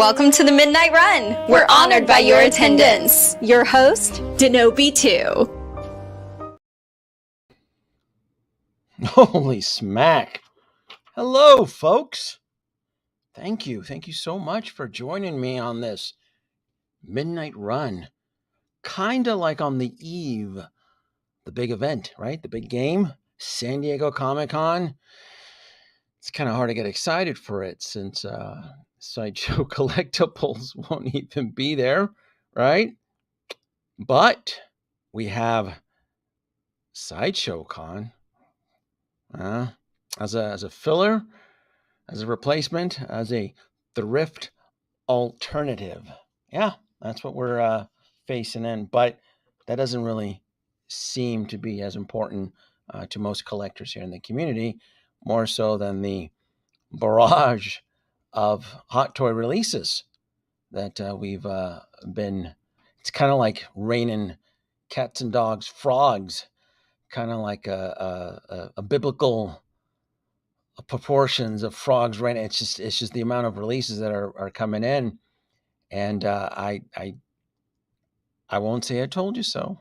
Welcome to the Midnight Run. We're honored by your attendance. Your host, Denobi2. Holy smack. Hello, folks. Thank you. Thank you so much for joining me on this Midnight Run. Kind of like on the eve, the big event, right? The big game, San Diego Comic-Con. It's kind of hard to get excited for it since Sideshow Collectibles won't even be there, right? But we have Sideshow Con as a filler, as a replacement, as a thrift alternative. Yeah, that's what we're facing in. But that doesn't really seem to be as important to most collectors here in the community, more so than the barrage of hot toy releases that we've been. It's kind of like raining cats and dogs, frogs, kind of like a biblical proportions of frogs raining. It's just the amount of releases that are coming in, and I won't say I told you so.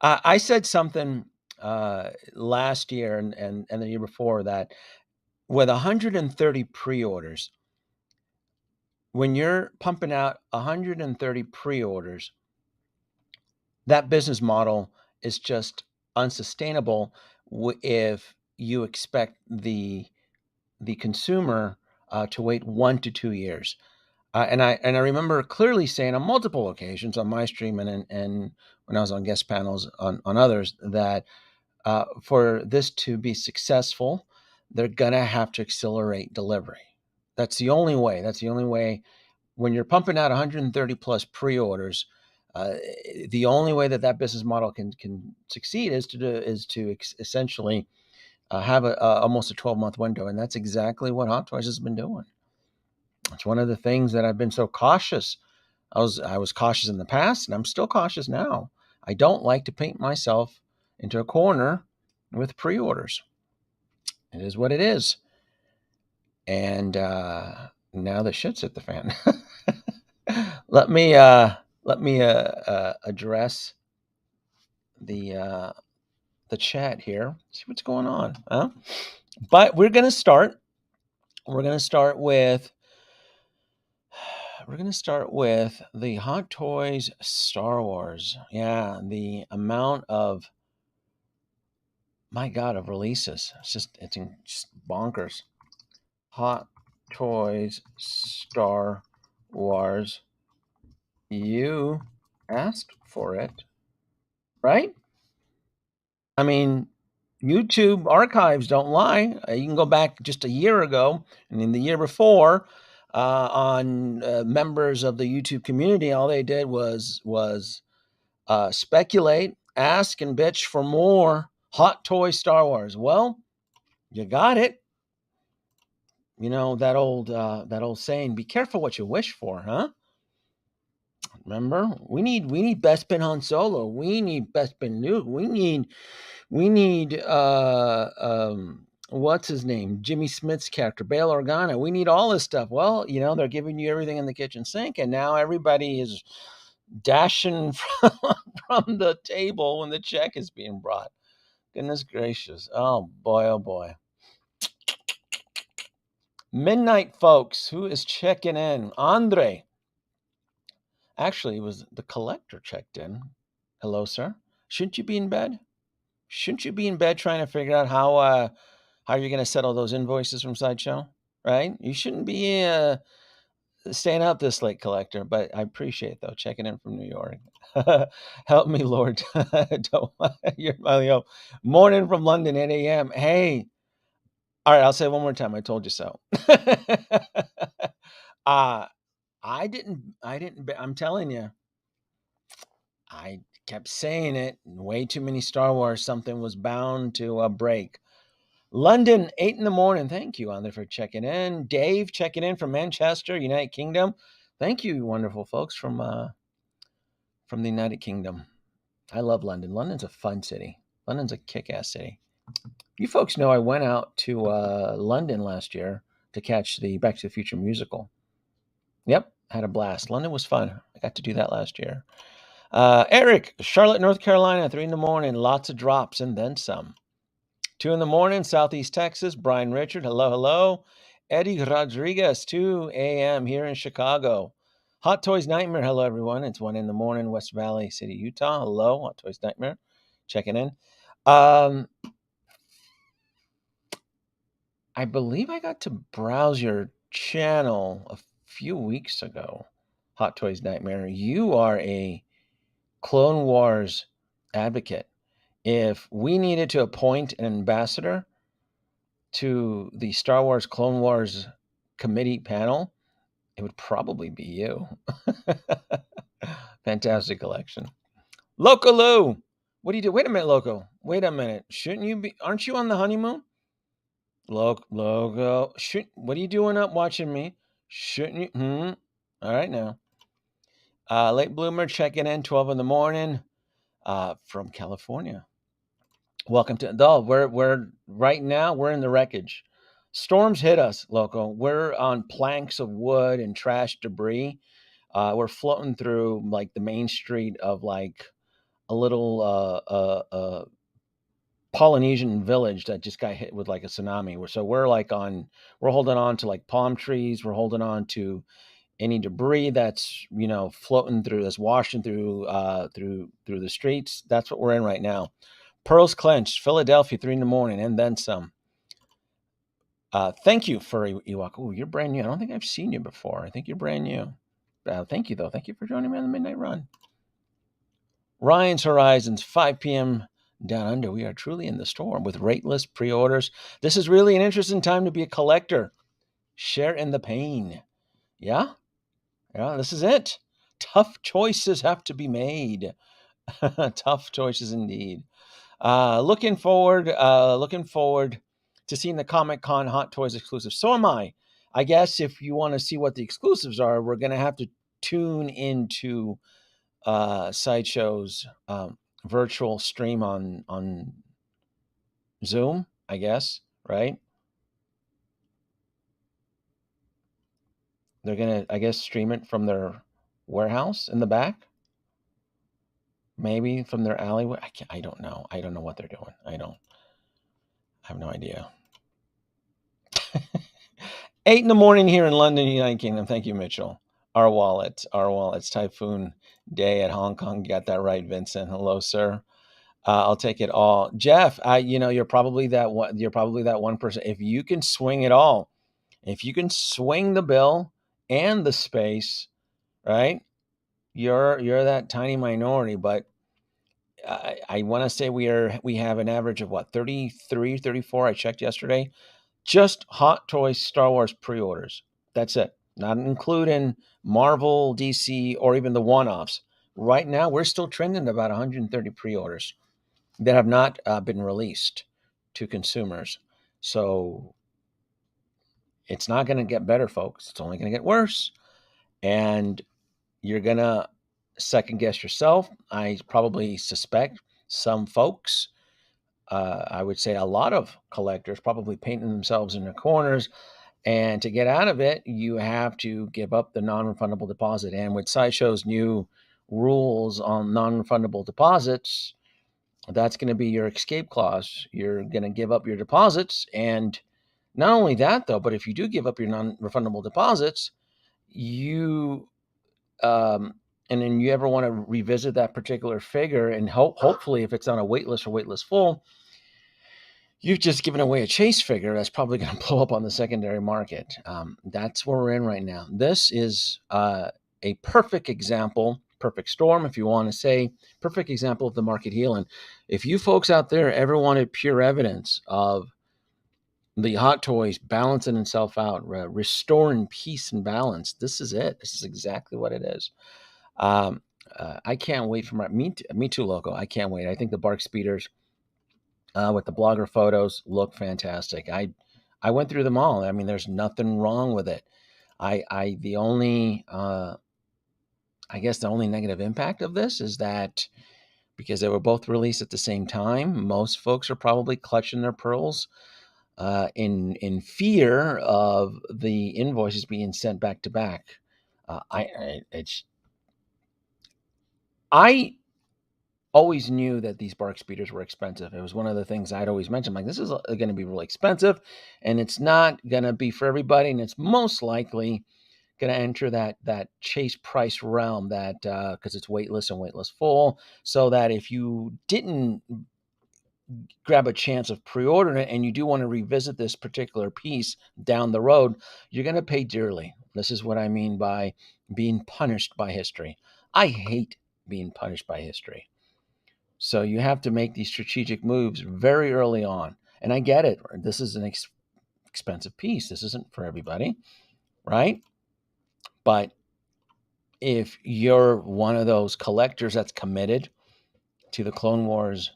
I said something last year and the year before that with 130 pre-orders, when you're pumping out 130 pre-orders, that business model is just unsustainable if you expect the consumer to wait 1 to 2 years. And I remember clearly saying on multiple occasions on my stream and when I was on guest panels on others that for this to be successful, they're gonna have to accelerate delivery. That's the only way. That's the only way. When you're pumping out 130 plus pre-orders, the only way that business model can succeed is to essentially have almost a 12-month window, and that's exactly what Hot Toys has been doing. It's one of the things that I've been so cautious. I was cautious in the past, and I'm still cautious now. I don't like to paint myself into a corner with pre-orders. It is what it is. And now the shit's hit the fan. Let me address the chat here. See what's going on. Huh? But we're gonna start. We're gonna start with the Hot Toys Star Wars. Yeah, the amount of, my God, of releases. It's just bonkers. Hot Toys Star Wars. You asked for it, right? I mean, YouTube archives don't lie. You can go back just a year ago, and in the year before, on members of the YouTube community, all they did was speculate, ask, and bitch for more Hot Toy Star Wars. Well, you got it. You know that old saying: "Be careful what you wish for," huh? Remember, we need Bespin Han Solo. We need Bespin Luke. We need what's his name? Jimmy Smith's character, Bail Organa. We need all this stuff. Well, they're giving you everything in the kitchen sink, and now everybody is dashing from the table when the check is being brought. Goodness gracious. Oh boy. Midnight folks, who is checking in? Andre. Actually, it was the collector checked in. Hello, sir. Shouldn't you be in bed? Shouldn't you be in bed trying to figure out how you're going to settle those invoices from Sideshow, right? You shouldn't be staying up this late, collector. But I appreciate though checking in from New York. Help me, Lord. You're smiling up. Morning from London, 8 a.m. Hey, all right. I'll say it one more time. I told you so. I didn't. I'm telling you. I kept saying it. Way too many Star Wars. Something was bound to break. London, 8 in the morning. Thank you, Andre, for checking in. Dave checking in from Manchester, United Kingdom. Thank you, wonderful folks from the United Kingdom. I love London. London's a fun city. London's a kick-ass city. You folks know I went out to London last year to catch the Back to the Future musical. Yep, had a blast. London was fun. I got to do that last year. Eric, Charlotte, North Carolina, 3 in the morning, lots of drops and then some. 2 in the morning, Southeast Texas, Brian Richard, hello, hello. Eddie Rodriguez, 2 a.m. here in Chicago. Hot Toys Nightmare, hello, everyone. It's 1 in the morning, West Valley City, Utah. Hello, Hot Toys Nightmare, checking in. I believe I got to browse your channel a few weeks ago, Hot Toys Nightmare. You are a Clone Wars advocate. If we needed to appoint an ambassador to the Star Wars Clone Wars committee panel, it would probably be you. Fantastic collection. Loco Lou, what do you do? Wait a minute, Loco. Wait a minute. Shouldn't you be? Aren't you on the honeymoon? Logo. What are you doing up watching me? Shouldn't you? All right now. Late bloomer checking in, 12 in the morning, from California. Welcome to we're right now we're in the wreckage. Storms hit us, Loco. We're on planks of wood and trash debris. We're floating through like the main street of like a little Polynesian village that just got hit with like a tsunami. We're holding on to like palm trees. We're holding on to any debris that's floating through, that's washing through the streets. That's what we're in right now. Pearls clenched, Philadelphia, 3 in the morning, and then some. Thank you for Ewok. Oh, you're brand new. I don't think I've seen you before. I think you're brand new. Thank you though. Thank you for joining me on the Midnight Run. Ryan's Horizons, 5 p.m. down under. We are truly in the storm with rateless pre-orders. This is really an interesting time to be a collector. Share in the pain. Yeah, this is it. Tough choices have to be made. Tough choices indeed. Looking forward to seeing the Comic-Con Hot Toys exclusive. So am I. I guess if you want to see what the exclusives are, we're going to have to tune into Sideshow's virtual stream on Zoom, I guess, right? They're going to, I guess, stream it from their warehouse in the back. Maybe from their alleyway. I don't know. I don't know what they're doing. I have no idea. 8 in the morning here in London, United Kingdom. Thank you, Mitchell. Our wallet's Typhoon Day at Hong Kong. You got that right, Vincent. Hello, sir. I'll take it all. Jeff, you're probably that one. You're probably that 1%. If you can swing it all, if you can swing the bill and the space, right? You're that tiny minority, but I want to say we have an average of 33, 34. I checked yesterday. Just Hot Toys Star Wars pre-orders. That's it. Not including Marvel, DC, or even the one-offs. Right now, we're still trending about 130 pre-orders that have not been released to consumers. So it's not going to get better, folks. It's only going to get worse. And you're going to second guess yourself. I probably suspect some folks, I would say a lot of collectors, probably painting themselves in the corners. And to get out of it, you have to give up the non-refundable deposit. And with Sideshow's new rules on non-refundable deposits, that's going to be your escape clause. You're going to give up your deposits. And not only that, though, but if you do give up your non-refundable deposits, and then you ever want to revisit that particular figure, and hopefully if it's on a waitlist or waitlist full, you've just given away a chase figure that's probably going to blow up on the secondary market. That's where we're in right now. This is a perfect example, perfect storm, if you want to say, perfect example of the market healing. If you folks out there ever wanted pure evidence of the Hot Toys balancing itself out, restoring peace and balance, this is it. This is exactly what it is. I can't wait for me too, Loco. I can't wait. I think the Bark Speeders with the blogger photos look fantastic. I went through them all. I mean, there's nothing wrong with it. I guess the only negative impact of this is that because they were both released at the same time, most folks are probably clutching their pearls in fear of the invoices being sent back to back. I always knew that these bark speeders were expensive. It was one of the things I'd always mention, like, this is going to be really expensive, and it's not going to be for everybody, and it's most likely going to enter that chase price realm, that because it's waitlist and waitlist full, so that if you didn't grab a chance of pre-ordering it and you do want to revisit this particular piece down the road, you're going to pay dearly. This is what I mean by being punished by history. I hate being punished by history. So you have to make these strategic moves very early on. And I get it. This is an expensive piece. This isn't for everybody, right? But if you're one of those collectors that's committed to the Clone Wars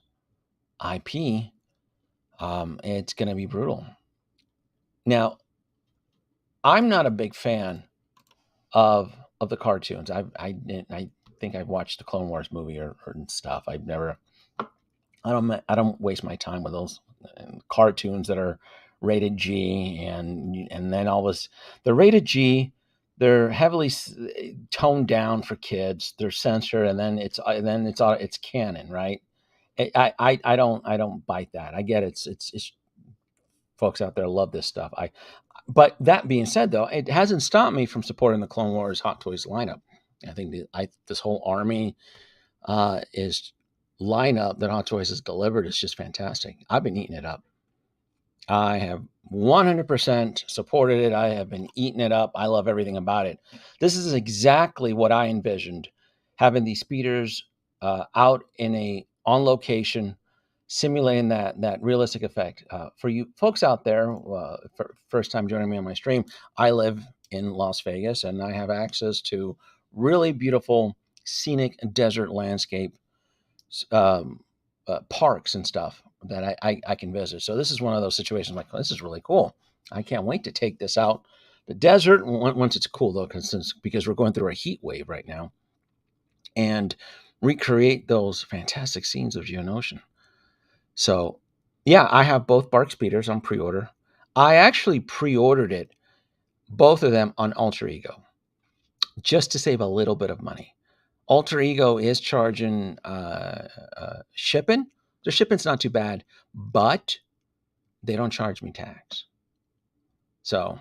IP, it's going to be brutal. Now, I'm not a big fan of the cartoons. I think I've watched the Clone Wars movie or stuff. I don't waste my time with those cartoons that are rated G, and then all this. They're rated G. They're heavily toned down for kids. They're censored, and then it's canon, right? I don't bite that. I get it's folks out there love this stuff. But that being said, though, it hasn't stopped me from supporting the Clone Wars Hot Toys lineup. I think this whole army is lineup that Hot Toys has delivered is just fantastic. I've been eating it up. I have 100% supported it. I have been eating it up. I love everything about it. This is exactly what I envisioned, having these speeders out on location, simulating that realistic effect. For you folks out there, for first time joining me on my stream, I live in Las Vegas, and I have access to really beautiful scenic desert landscape parks and stuff that I can visit. So this is one of those situations like, oh, this is really cool. I can't wait to take this out the desert once it's cool, though, because we're going through a heat wave right now, and recreate those fantastic scenes of Geonosian. So yeah, I have both bark speeders on pre-order. I actually pre-ordered it, both of them, on Alter Ego, just to save a little bit of money. Alter Ego is charging shipping. The shipping's not too bad, but they don't charge me tax. So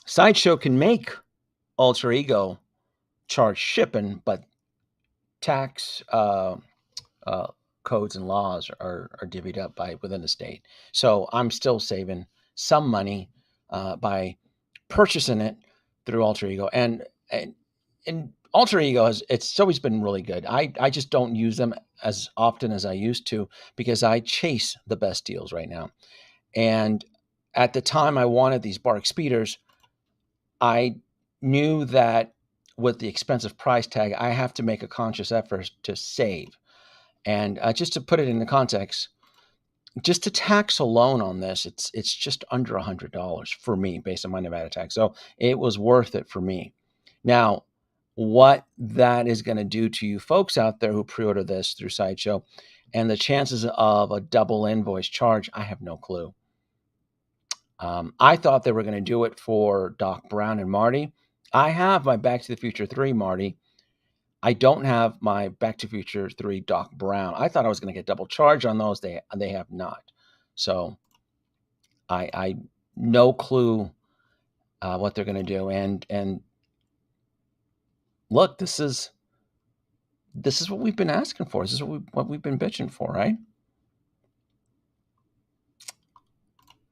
Sideshow can make Alter Ego charge shipping, but tax codes and laws are divvied up by within the state. So I'm still saving some money by purchasing it through Alter Ego, and Alter Ego it's always been really good. I just don't use them as often as I used to because I chase the best deals right now. And at the time I wanted these bark speeders, I knew that with the expensive price tag, I have to make a conscious effort to save. And just to put it into context, just the tax alone on this, it's just under $100 for me based on my Nevada tax. So it was worth it for me. Now, what that is going to do to you folks out there who pre-order this through Sideshow and the chances of a double invoice charge, I have no clue. I thought they were going to do it for Doc Brown and Marty. I have my Back to the Future 3 Marty. I don't have my Back to the Future 3 Doc Brown. I thought I was going to get double charge on those. They have not. So I no clue what they're going to do. And look, this is what we've been asking for. This is what we've been bitching for, right?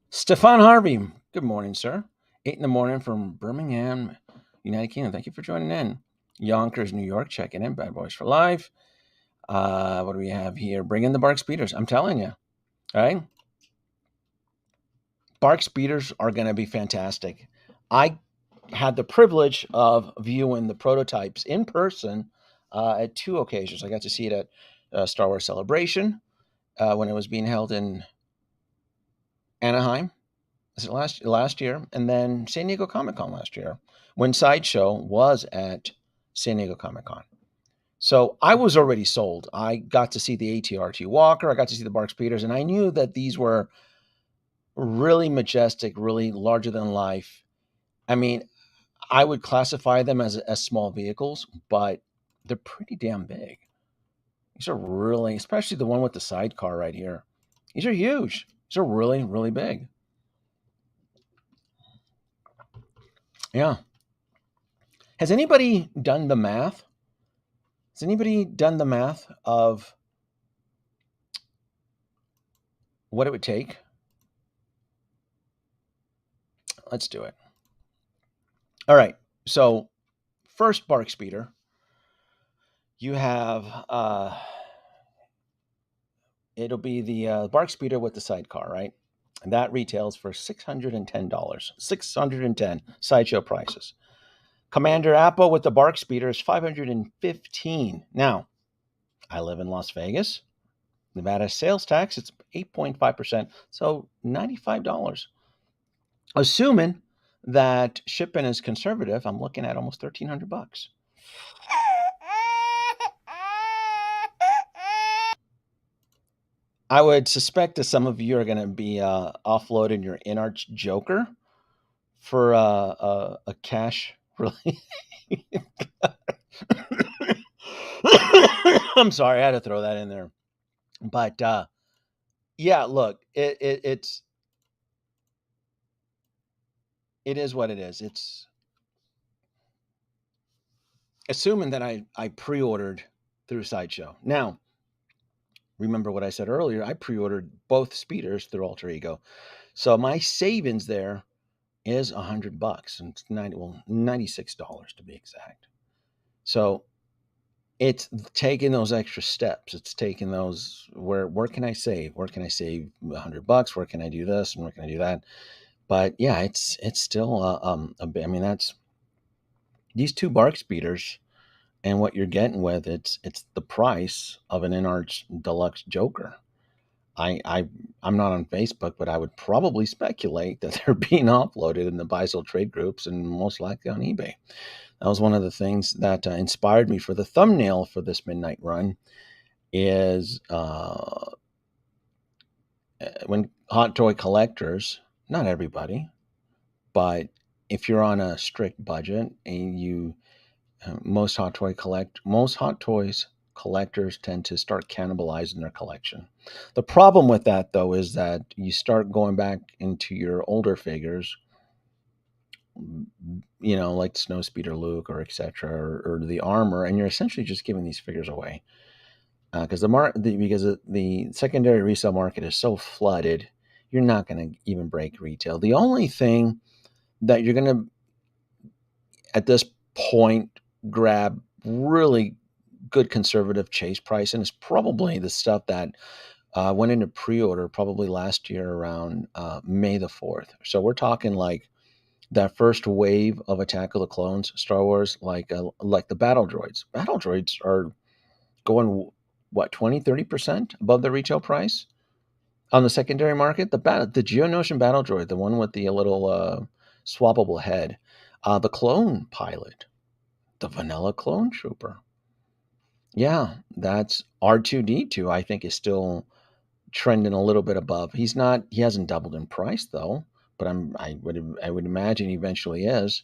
Stefan Harvey, good morning, sir. 8 in the morning from Birmingham, United Kingdom. Thank you for joining in. Yonkers, New York, checking in. Bad Boys for Life. What do we have here? Bring in the bark speeders. I'm telling you, all right? Bark speeders are going to be fantastic. I had the privilege of viewing the prototypes in person at 2 occasions. I got to see it at Star Wars Celebration when it was being held in Anaheim. Is it last year? And then San Diego Comic-Con last year when Sideshow was at San Diego Comic-Con. So I was already sold. I got to see the ATRT Walker. I got to see the Bark Speeders, and I knew that these were really majestic, really larger than life. I mean, I would classify them as small vehicles, but they're pretty damn big. These are really, especially the one with the sidecar right here. These are huge. These are really, really big. Yeah. Has anybody done the math? Has anybody done the math of what it would take? Let's do it. All right. So, first bark speeder, you have it'll be the bark speeder with the sidecar, right? And that retails for $610. 610 sideshow prices. Commander Apple with the bark speeder is $515. Now, I live in Las Vegas. Nevada sales tax, it's 8.5%, so $95. Assuming that shipping is conservative, I'm looking at almost $1,300. I would suspect that some of you are going to be offloading your Inarch Joker for a cash really. I'm sorry, I had to throw that in there. But yeah, look, it is what it is. It's assuming that I pre-ordered through Sideshow. Now, remember what I said earlier, I pre-ordered both speeders through Alter Ego. So my savings there is $100, and it's $96 to be exact. So it's taking those extra steps. It's taking those where can I save? Where can I save $100? Where can I do this and where can I do that? But yeah, it's still a bit. I mean, that's these two bark speeders, and what you're getting with it's the price of an Inarch Deluxe Joker. I'm not on Facebook, but I would probably speculate that they're being uploaded in the buy sell trade groups and most likely on eBay. That was one of the things that inspired me for the thumbnail for this midnight run. Is when hot toy collectors, not everybody, but if you're on a strict budget and you most hot toys collectors tend to start cannibalizing their collection. The problem with that though is that you start going back into your older figures, you know, like Snowspeeder Luke or etc., or the armor, and you're essentially just giving these figures away because the secondary resale market is so flooded. You're not going to even break retail. The only thing that you're going to at this point grab really good conservative chase price, and it's probably the stuff that went into pre-order probably last year around May the 4th. So we're talking like that first wave of Attack of the Clones, Star Wars, like the battle droids. Battle droids are going what 20-30% above the retail price on the secondary market. The Geonosian battle droid, the one with the little swappable head, the clone pilot, the vanilla clone trooper. Yeah, that's R2D2. I think is still trending a little bit above. He hasn't doubled in price though, but I would imagine he eventually is.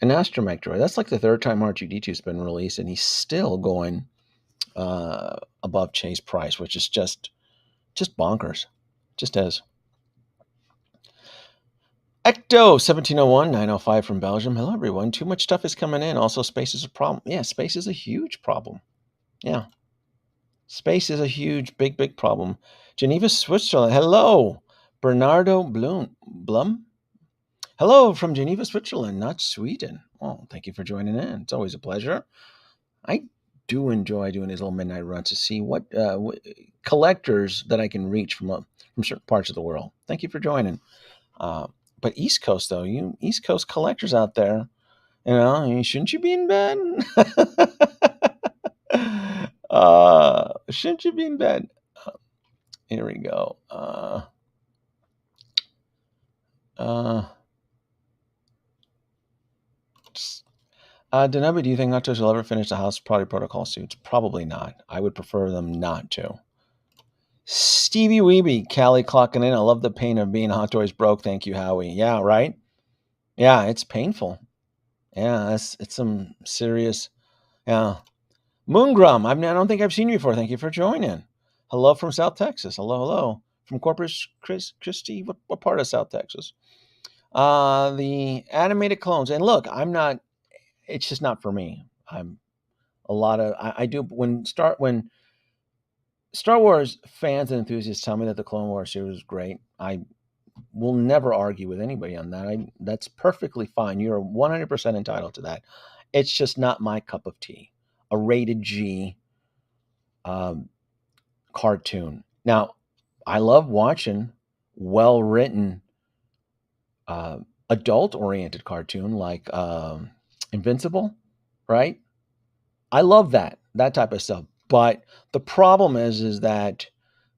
An astromech droid. That's like the third time R2D2's been released, and he's still going above chase price, which is just bonkers. Just is. Ecto 1701-905 from Belgium. Hello everyone. Too much stuff is coming in. Also, space is a problem. Yeah, space is a huge problem. Yeah. Space is a huge, big problem. Geneva, Switzerland. Hello. Bernardo Blum. Hello from Geneva, Switzerland, not Sweden. Well, thank you for joining in. It's always a pleasure. I do enjoy doing these little midnight runs to see what collectors that I can reach from certain parts of the world. Thank you for joining. But East Coast, though, you East Coast collectors out there, shouldn't you be in bed? Shouldn't you be in bed? Here we go. Denobi, do you think Octos will ever finish the House Product Protocol suits? Probably not. I would prefer them not to. Stevie Weeby, Callie clocking in. I love the pain of being Hot Toys broke. Thank you, Howie. Yeah, right? Yeah, it's painful. Yeah, it's some serious. Yeah. Moongrum, I don't think I've seen you before. Thank you for joining. Hello from South Texas. Hello. From Corpus Christi. What part of South Texas? The animated clones. And look, it's just not for me. I do when Star Wars fans and enthusiasts tell me that the Clone Wars series is great, I will never argue with anybody on that. That's perfectly fine. You're 100% entitled to that. It's just not my cup of tea. A rated G cartoon. Now, I love watching well-written, adult-oriented cartoon like Invincible, right? I love that type of stuff. But the problem is that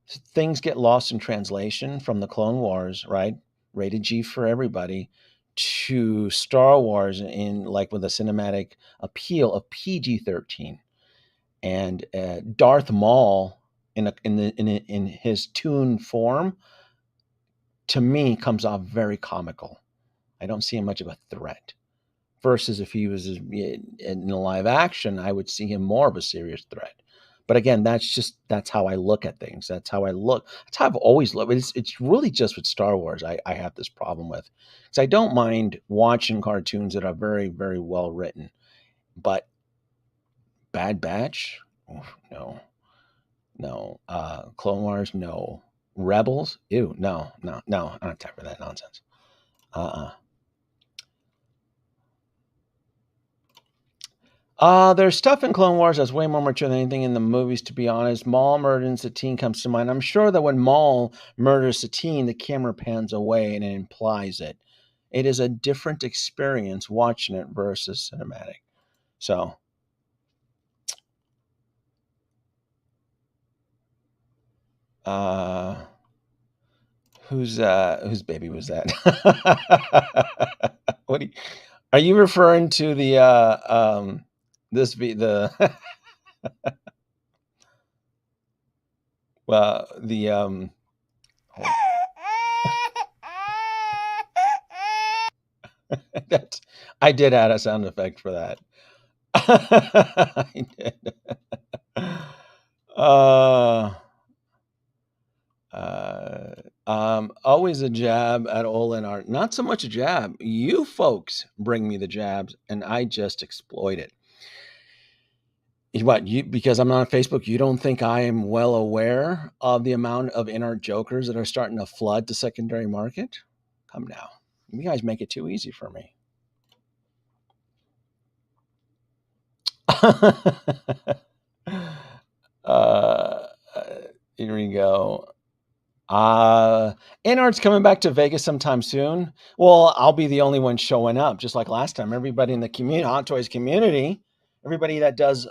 things get lost in translation from the Clone Wars, right? Rated G for everybody, to Star Wars in like with a cinematic appeal of PG-13, and Darth Maul in his toon form, to me, comes off very comical. I don't see him much of a threat. Versus if he was in live action, I would see him more of a serious threat. But again, that's how I look at things. That's how I've always looked. It's really just with Star Wars I have this problem with, because I don't mind watching cartoons that are very, very well written, but Bad Batch, no. Clone Wars, no. Rebels, ew, no. I don't have time for that nonsense. There's stuff in Clone Wars that's way more mature than anything in the movies, to be honest. Maul murdering Satine comes to mind. I'm sure that when Maul murders Satine, the camera pans away and it implies it. It is a different experience watching it versus cinematic. So, whose baby was that? Are you referring to the the that I did add a sound effect for that. I did. Always a jab at Olin art. Not so much a jab. You folks bring me the jabs, and I just exploit it. Because I'm not on Facebook, you don't think I am well aware of the amount of in-art jokers that are starting to flood the secondary market? Come now. You guys make it too easy for me. Here we go. In-art's coming back to Vegas sometime soon. Well, I'll be the only one showing up, just like last time. Everybody in the community, Hot Toys community, everybody that is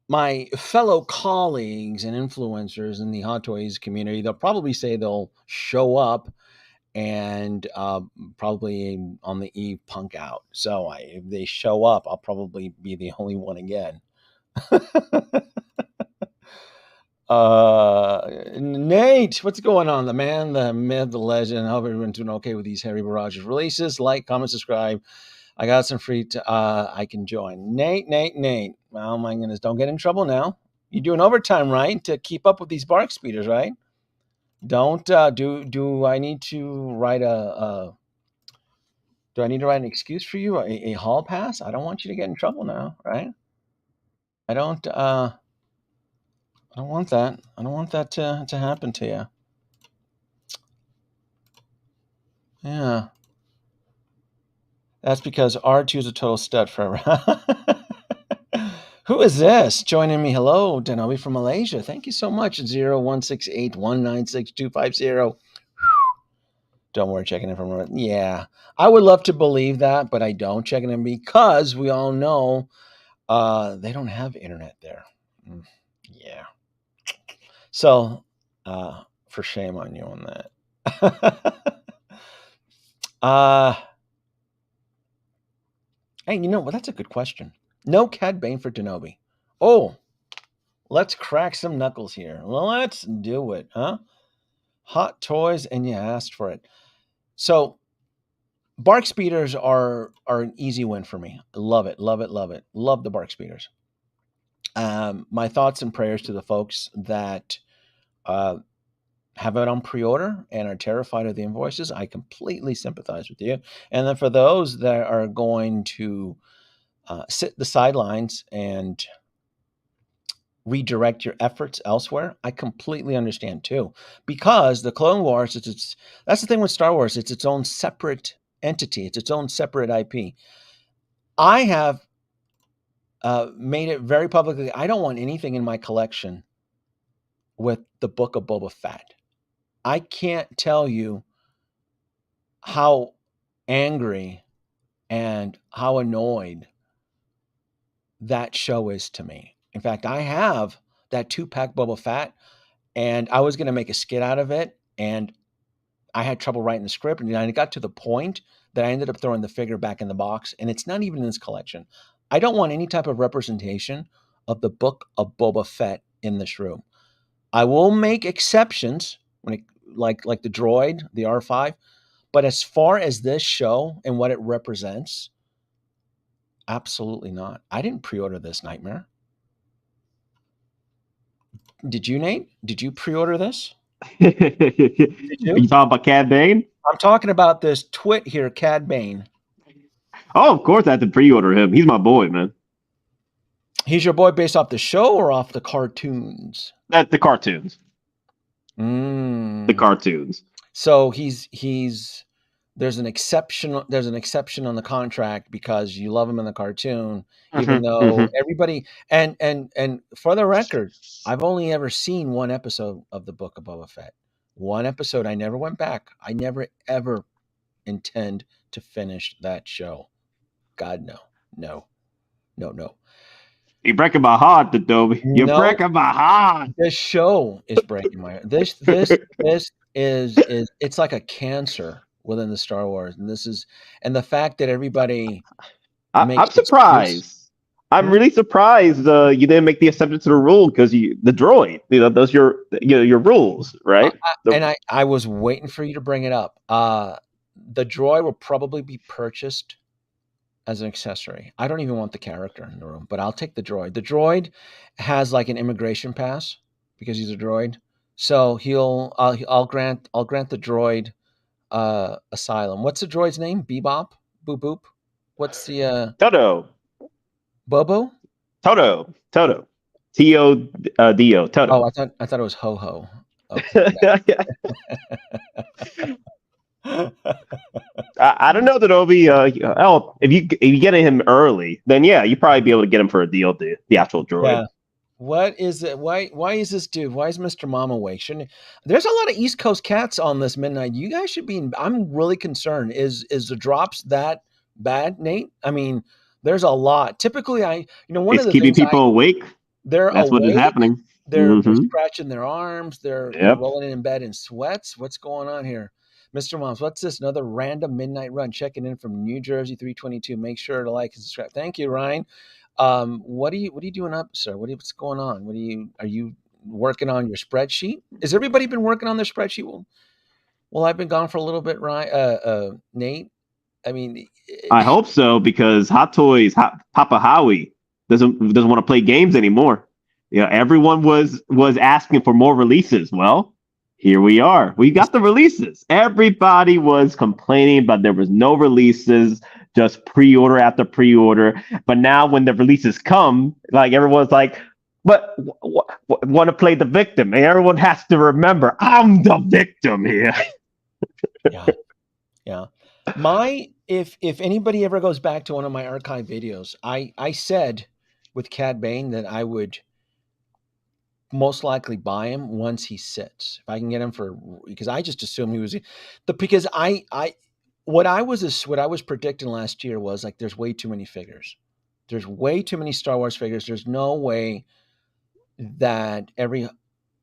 my fellow colleagues and influencers in the Hot Toys community, they'll probably say they'll show up and probably on the eve punk out. So if they show up, I'll probably be the only one again. Nate, what's going on? The man, the myth, the legend. I hope everyone's doing okay with these Harry Barrages releases. Like, comment, subscribe. I got some free. I can join. Nate. Oh my goodness! Don't get in trouble now. You're doing overtime, right, to keep up with these bark speeders, right? Don't do I need to write do I need to write an excuse for you? A hall pass? I don't want you to get in trouble now, right? I don't want that. I don't want that to happen to you. Yeah. That's because R2 is a total stud forever. Who is this joining me? Hello, Denobi from Malaysia. Thank you so much. 0168196250. Don't worry, checking in from. Yeah, I would love to believe that, but I don't. Checking in because we all know they don't have internet there. Yeah. So, for shame on you on that. Hey, you know what? That's a good question. No Cad Bane for Denobi. Oh, Let's crack some knuckles here. Well, let's do it, huh? Hot toys, and you asked for it. So, bark speeders are an easy win for me. Love it, love it, love it. Love the bark speeders. My thoughts and prayers to the folks that uh, have it on pre-order and are terrified of the invoices. I completely sympathize with you. And then for those that are going to sit the sidelines and redirect your efforts elsewhere, I completely understand too. Because the Clone Wars, that's the thing with Star Wars. It's its own separate entity. It's its own separate IP. I have made it very publicly. I don't want anything in my collection with the Book of Boba Fett. I can't tell you how angry and how annoyed that show is to me. In fact, I have that 2-pack Boba Fett, and I was going to make a skit out of it, and I had trouble writing the script, and it got to the point that I ended up throwing the figure back in the box, and it's not even in this collection. I don't want any type of representation of the Book of Boba Fett in this room. I will make exceptions when it, like the droid, the R5, but as far as this show and what it represents, absolutely not. I didn't pre-order this Nightmare. Did you, Nate? Did you pre-order this? Did you? Are you talking about Cad Bane? I'm talking about this twit here, Cad Bane. Oh, of course I had to pre-order him. He's my boy, man. He's your boy based off the show or off the cartoons? The cartoons. The cartoons. So there's an exception on the contract because you love him in the cartoon, even though everybody and for the record, I've only ever seen one episode of the Book of Boba Fett. One episode. I never went back. I never ever intend to finish that show. God, no. You're breaking my heart, Adobe. You're breaking my heart. This show is breaking my heart. This is it's like a cancer within the Star Wars, and the fact that everybody. I'm surprised. I'm really surprised you didn't make the exception to the rule because the droid. Those your rules, right? I was waiting for you to bring it up. The droid will probably be purchased as an accessory. I don't even want the character in the room, but I'll take the droid. The droid has like an immigration pass because he's a droid. So I'll grant the droid asylum. What's the droid's name? Bebop? Boop boop. What's the Toto? Bobo? Toto. T-O-D-O. Toto. Oh, I thought it was Ho Ho. I don't know that Obi. If you get him early, then yeah, you probably be able to get him for a deal. The actual droid. Yeah. What is it? Why is this dude? Why is Mr. Mom awake? There's a lot of East Coast cats on this midnight. You guys should be. I'm really concerned. Is the drops that bad, Nate? I mean, there's a lot. Typically, one of the keeping people awake. That's awake. What is happening. They're scratching their arms. They're rolling in bed in sweats. What's going on here? Mr. Moms, what's this? Another random midnight run checking in from New Jersey 322. Make sure to like and subscribe. Thank you, Ryan. What are you doing up, sir? What's going on? Are you working on your spreadsheet? Has everybody been working on their spreadsheet? Well, I've been gone for a little bit, Ryan. Nate. I mean, I hope so because Hot Toys, Papa Howie doesn't want to play games anymore. Everyone was asking for more releases. Well, here we are. We got the releases. Everybody was complaining, but there was no releases, just pre-order after pre-order. But now when the releases come, like everyone's like, but want to play the victim. And everyone has to remember, I'm the victim here. Yeah. If anybody ever goes back to one of my archive videos, I said with Cad Bane that I would most likely buy him once he sits. If I can get him because I just assumed he was because what I was predicting last year was like there's way too many figures. There's way too many Star Wars figures. There's no way that every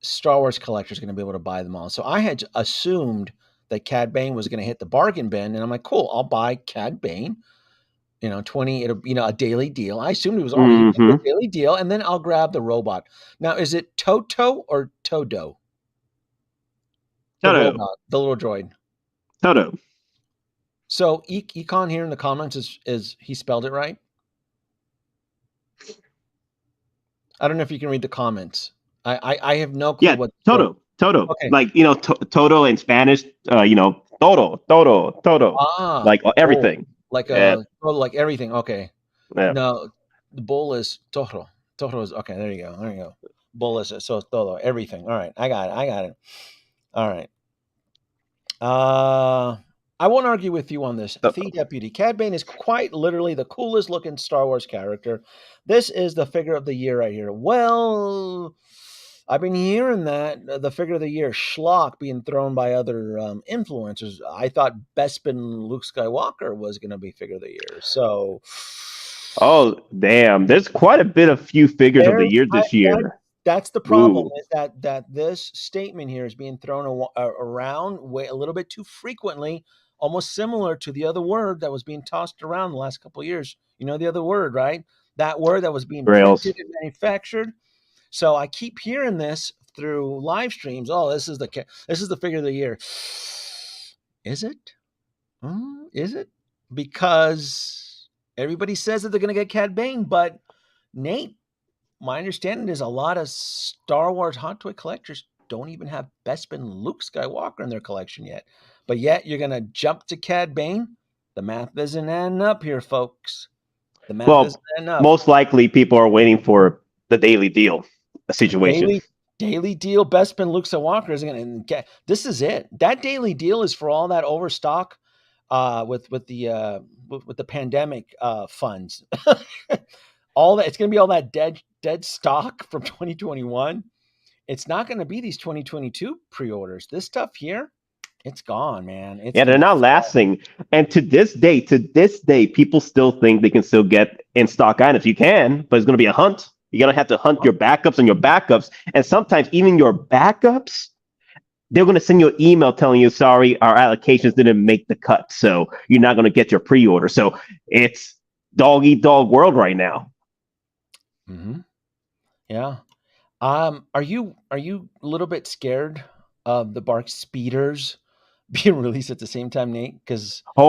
Star Wars collector is going to be able to buy them all. So I had assumed that Cad Bane was going to hit the bargain bin, and I'm like, cool, I'll buy Cad Bane. 20, it'll, a daily deal. I assumed it was already a Mm-hmm. daily deal, and then I'll grab the robot. Now, is it Toto or Todo? The Toto. robot, the little droid. Toto. So Econ here in the comments is he spelled it right? I don't know if you can read the comments. I have no clue Yeah, what. Toto. Toto. Okay. Like, Toto in Spanish, Toto. Ah, Like bull. everything. Like Yeah. like everything. Okay. Yeah. No, the bull is Toro. Toro is okay. There you go. There you go. Bull is so todo. Everything. All right. I got it. I got it. All right. I won't argue with you on this. The Deputy Cad Bane is quite literally the coolest looking Star Wars character. This is the figure of the year right here. Well, I've been hearing that the figure of the year schlock being thrown by other influencers. I thought Bespin Luke Skywalker was going to be figure of the year. So, Oh, damn. There's quite a bit of few figures of the year this year. That's the problem. Ooh. Is that this statement here is being thrown around a little bit too frequently, almost similar to the other word that was being tossed around the last couple of years. You know the other word, right? That word that was being Rails. printed and manufactured. So I keep hearing this through live streams. Oh, this is the figure of the year. Is it? Is it? Because everybody says that they're going to get Cad Bane, but Nate, my understanding is a lot of Star Wars hot toy collectors don't even have Bespin Luke Skywalker in their collection yet. But yet you're going to jump to Cad Bane. The math isn't adding up here, folks. The math isn't adding up. Most likely people are waiting for the daily deal situation. Daily deal Bespin Luke Skywalker isn't going to get. This is it. That daily deal is for all that overstock with the pandemic funds. All that, it's going to be all that dead stock from 2021. It's not going to be these 2022 pre-orders. This stuff here, it's gone, man. They're not lasting. And to this day, people still think they can still get in stock items. You can, but it's going to be a hunt. You're going to have to hunt your backups and your backups. And sometimes even your backups, they're going to send you an email telling you, sorry, our allocations didn't make the cut. So you're not going to get your pre-order. So it's dog eat dog world right now. Mm-hmm. Yeah. Are you a little bit scared of the Bark Speeders being released at the same time, Nate? Because I'm a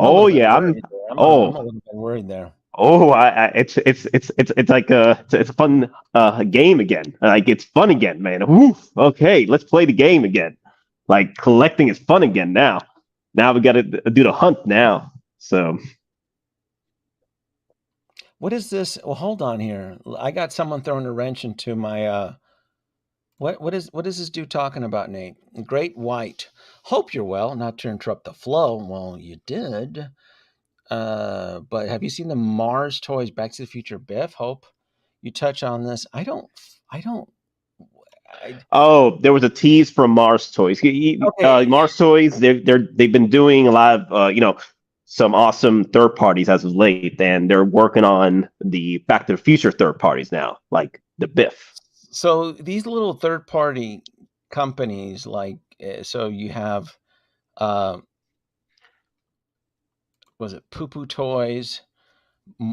little bit worried there. It's like it's a fun game again. Like it's fun again, man. Woof. Okay, let's play the game again. Like collecting is fun again now. Now we got to do the hunt now. So. What is this? Well, hold on here. I got someone throwing a wrench into my what is this dude talking about, Nate? Great White. Hope you're well. Not to interrupt the flow. Well, you did. But have you seen the Mars Toys Back to the Future Biff? Hope you touch on this. I don't. There was a tease from Mars Toys. Okay. Mars Toys. They've been doing a lot of some awesome third parties as of late, and they're working on the Back to the Future third parties now, like the Biff. So these little third party companies, like, so you have, was it Poo Poo Toys,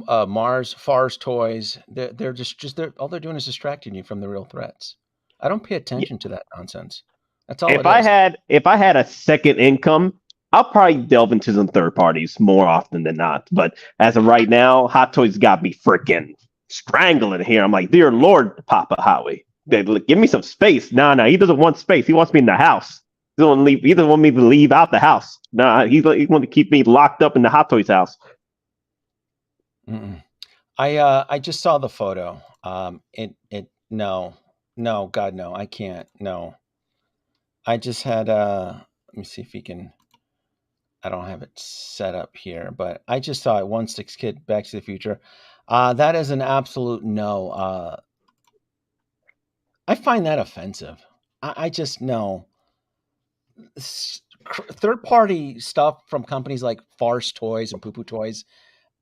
Fars Toys? They're just all they're doing is distracting you from the real threats. I don't pay attention to that nonsense. That's all. If I had a second income, I'll probably delve into some third parties more often than not. But as of right now, Hot Toys got me freaking strangling here. I'm like, dear Lord, Papa Howie, give me some space. No, he doesn't want space. He wants me in the house. He doesn't want me to leave out the house. No, he wants to keep me locked up in the Hot Toys house. I just saw the photo. No, God, no, I can't. No, I just had let me see if he can. I don't have it set up here, but I just saw it. 1/6 Kid Back to the Future. That is an absolute no. I find that offensive. I just know. Third party stuff from companies like Farce Toys and Poo Poo Toys.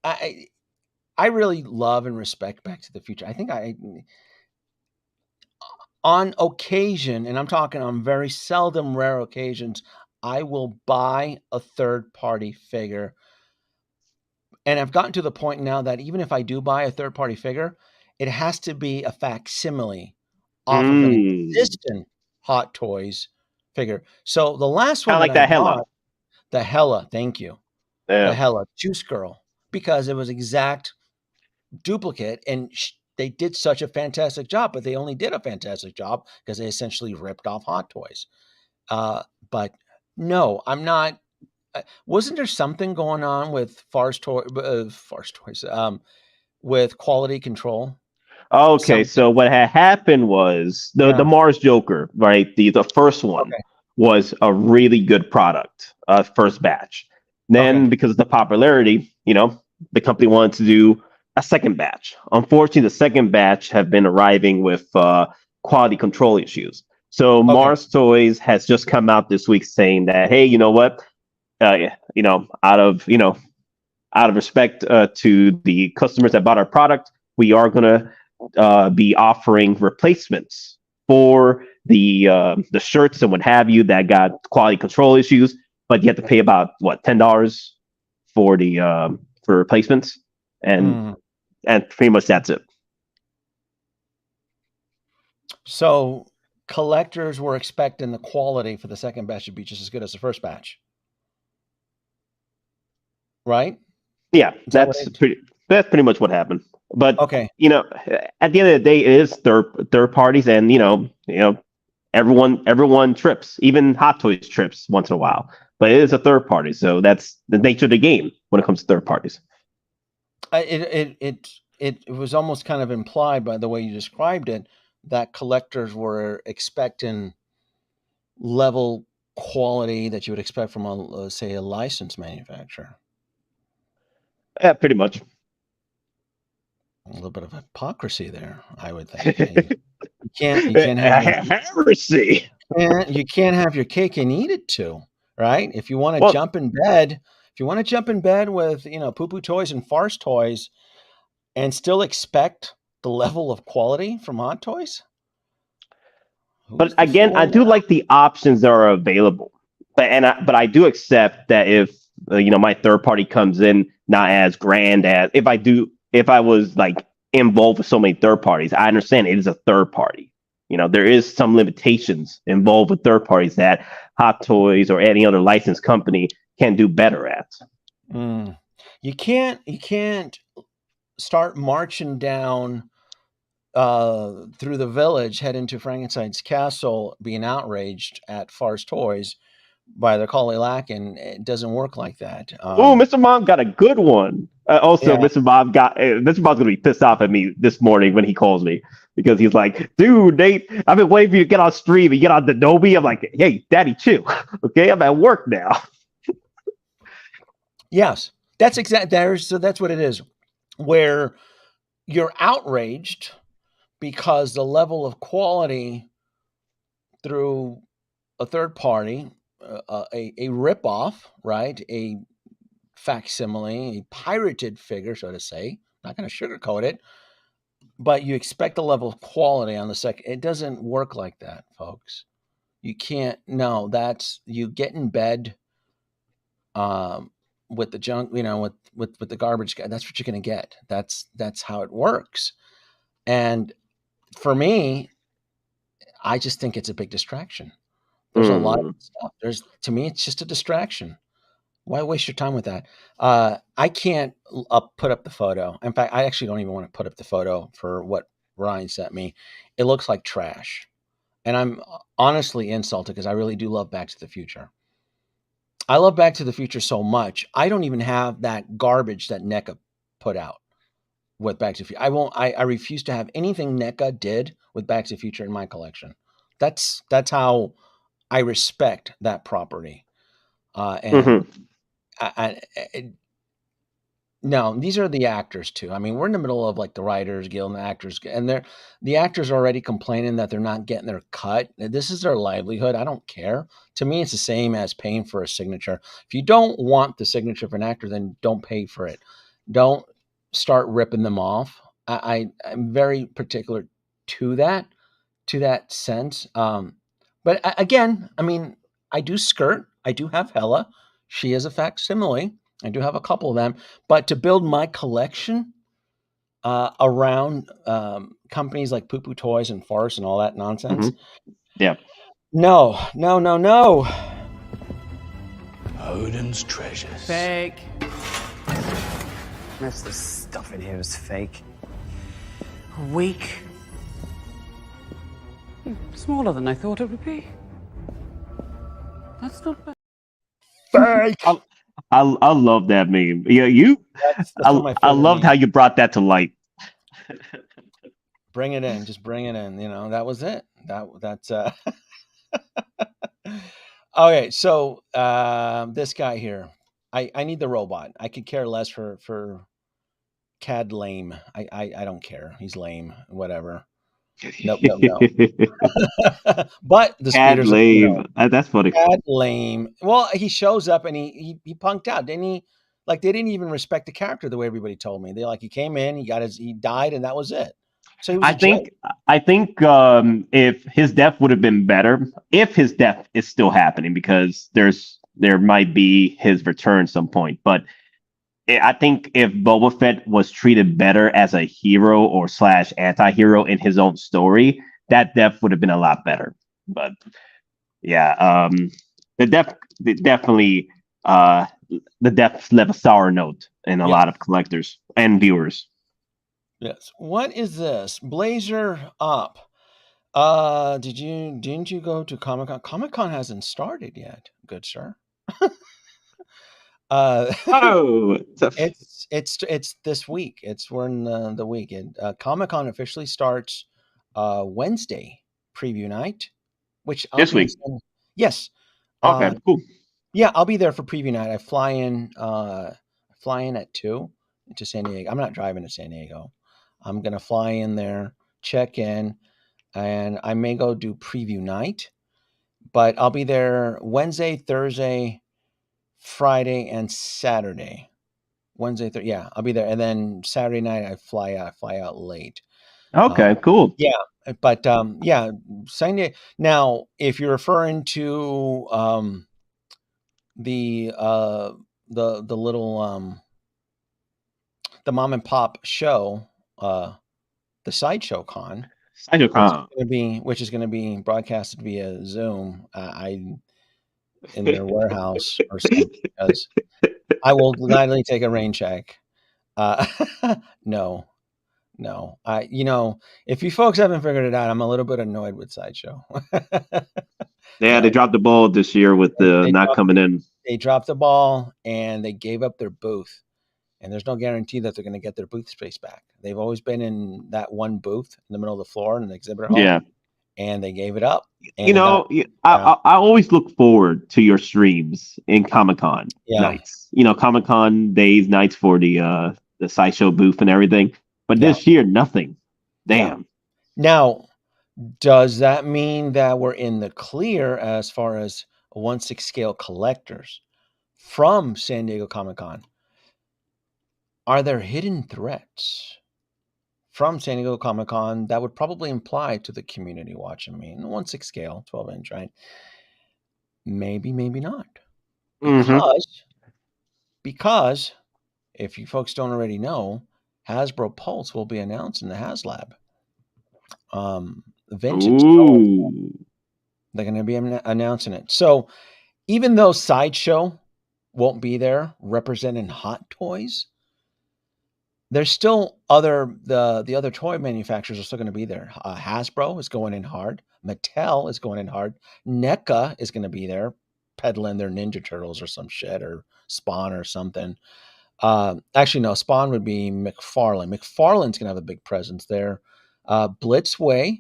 I really love and respect Back to the Future. I think on occasion, and I'm talking on very seldom, rare occasions, I will buy a third party figure And I've gotten to the point now that even if I do buy a third-party figure, it has to be a facsimile off of an existing Hot Toys figure. So the last Kind one of that like I that bought, Hella. the Hella, thank you, the Yeah. Hella Juice Girl, because it was exact duplicate, and they did such a fantastic job, but they only did a fantastic job because they essentially ripped off Hot Toys. But no, I'm not. Wasn't there something going on with Farce Toys, with quality control? Okay, Something. so what had happened was the Yeah. Mars Joker, right? The first one Okay. was a really good product, first batch. Okay. Then because of the popularity, the company wanted to do a second batch. Unfortunately, the second batch have been arriving with quality control issues. So Okay. Mars Toys has just come out this week saying that, hey, you know what? Out of out of respect to the customers that bought our product, we are going to be offering replacements for the shirts and what have you that got quality control issues, but you have to pay about what $10 for the for replacements, and Mm. pretty much that's it. So collectors were expecting the quality for the second batch to be just as good as the first batch, right? Yeah, Is that what it? that's pretty much what happened. But Okay. at the end of the day, it is third parties, and everyone trips, even Hot Toys trips once in a while. But it is a third party, so that's the nature of the game when it comes to third parties. It was almost kind of implied by the way you described it that collectors were expecting level quality that you would expect from say a licensed manufacturer. Yeah, pretty much. A little bit of hypocrisy there, I would think. You can't have Heresy. you can't have your cake and eat it too, right? If you want to Well, jump in bed, if you want to jump in bed with poo poo toys and farce toys, and still expect the level of quality from Hot Toys, but who's the again, I fool do now? like the options that are available. But I do accept that if my third party comes in not as grand as if I was like involved with so many third parties, I understand it is a third party. There is some limitations involved with third parties that Hot Toys or any other licensed company can do better at. Mm. You can't start marching down through the village, head into Frankenstein's castle, being outraged at Farce Toys by the Collie Lack, and it doesn't work like that. Oh, Mr. Mom got a good one. Also, Yeah, Mr. Mom's gonna be pissed off at me this morning when he calls me because he's like, "Dude, Nate, I've been waiting for you to get on stream and get on Adobe." I'm like, "Hey, Daddy, chill. Okay, I'm at work now." yes, that's exact. So that's what it is. Where you're outraged because the level of quality through a third party, a ripoff, right? A facsimile, a pirated figure, so to say. Not going to sugarcoat it, but you expect the level of quality on the second. It doesn't work like that, folks. You can't. No, that's you get in bed um, with the junk, with the garbage guy. That's what you're going to get. That's how it works. And for me, I just think it's a big distraction. There's a lot of Mm. stuff. To me, it's just a distraction. Why waste your time with that? I can't put up the photo. In fact, I actually don't even want to put up the photo for what Ryan sent me. It looks like trash. And I'm honestly insulted because I really do love Back to the Future. I love Back to the Future so much. I don't even have that garbage that NECA put out with Back to the Future. I refuse to have anything NECA did with Back to the Future in my collection. That's how I respect that property. And Mm-hmm. I no, these are the actors too. I mean, we're in the middle of like the writers guild and the actors, and the actors are already complaining that they're not getting their cut. This is their livelihood. I don't care. To me, it's the same as paying for a signature. If you don't want the signature of an actor, then don't pay for it. Don't start ripping them off. I'm very particular to that sense. But again, I mean, I do skirt. I do have Hella. She is a facsimile. I do have a couple of them, but to build my collection around companies like Poo Poo Toys and Farce and all that nonsense. Yeah. No, no, no, no. Odin's treasures. Fake. Most of the stuff in here is fake. Weak. Smaller than I thought it would be. That's not bad. Fake. I love that meme. Yeah, That's one of my I favorite loved memes. how you brought that to light. Bring it in, just bring it in. That was it. That's okay. So this guy here, I need the robot. I could care less for Cad Lame. I don't care. He's lame. Whatever. Nope. But the Cad speeders. Lame. That's funny. Cad Lame. Well, he shows up and he punked out, didn't he? Like they didn't even respect the character the way everybody told me. He came in, he died, and that was it. So he was I think if his death would have been better, if his death is still happening, because there might be his return some point. But I think if Boba Fett was treated better as a hero or / anti-hero in his own story, that death would have been a lot better. But yeah, the death left a sour note in a lot of collectors and viewers. Yes. What is this? Blazer up. Didn't you go to Comic-Con? Comic-Con hasn't started yet, good sir. It's this week. We're in the weekend. Comic-Con officially starts Wednesday preview night, which this week. Yes. Okay, cool. Yeah, I'll be there for preview night. I fly in at 2 to San Diego. I'm not driving to San Diego. I'm gonna fly in there, check in, and I may go do preview night. But I'll be there Wednesday, Thursday, Friday, and Saturday. Yeah, I'll be there, and then Saturday night I fly out late. Okay, cool. Yeah, but yeah, San Diego. Now, if you're referring to the little the mom and pop show, the Sideshow Con, which is going to be broadcasted via Zoom, in their warehouse or something, because I will gladly take a rain check. No. If you folks haven't figured it out, I'm a little bit annoyed with Sideshow. Yeah, they dropped the ball this year with not coming in. They dropped the ball and they gave up their booth. And there's no guarantee that they're going to get their booth space back. They've always been in that one booth in the middle of the floor in the exhibitor hall. Yeah. And they gave it up. I always look forward to your streams in Comic-Con nights. Comic-Con days, nights for the Sideshow booth and everything. But this year, nothing. Damn. Yeah. Now, does that mean that we're in the clear as far as 1/6 scale collectors from San Diego Comic-Con? Are there hidden threats from San Diego Comic-Con that would probably imply to the community watching me in 1/6 scale, 12-inch, right? Maybe not. Because if you folks don't already know, Hasbro Pulse will be announced in the HasLab. Vintage. They're going to be announcing it. So even though Sideshow won't be there representing Hot Toys, there's still the other toy manufacturers are still going to be there. Hasbro is going in hard. Mattel is going in hard. NECA is going to be there peddling their Ninja Turtles or some shit, or Spawn or something. Actually, no, Spawn would be McFarlane. McFarlane's going to have a big presence there. Blitzway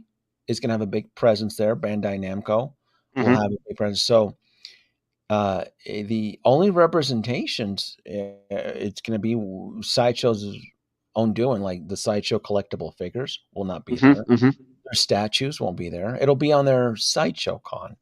is going to have a big presence there. Bandai Namco will have a big presence. So the only representations, it's going to be Sideshow's own doing, like the Sideshow collectible figures will not be there. Their statues won't be there. It'll be on their Sideshow Con.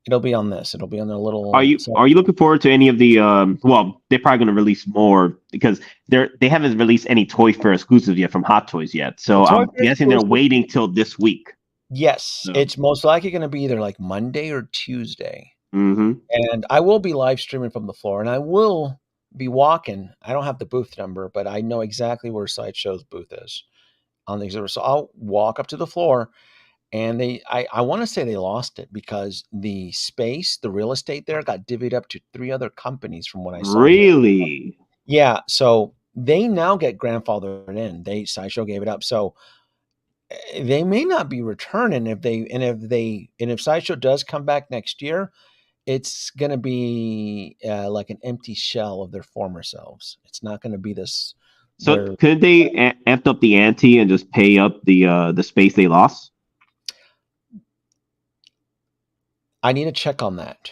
It'll be on this. It'll be on their little. Are you looking forward to any of the? Well, they're probably going to release more because they haven't released any ToyFair exclusives yet from Hot Toys yet. So I'm guessing they're waiting till this week. Yes, it's most likely going to be either like Monday or Tuesday. And I will be live streaming from the floor, and I will be walking. I don't have the booth number, but I know exactly where Sideshow's booth is on the exhibit. So I'll walk up to the floor, and I want to say they lost it because the space, the real estate there got divvied up to 3 other companies from what I saw. Really? Yeah. So they now get grandfathered in. Sideshow gave it up. So they may not be returning if Sideshow does come back next year, it's going to be like an empty shell of their former selves. It's not going to be this. So could they amp up the ante and just pay up the space they lost? I need to check on that.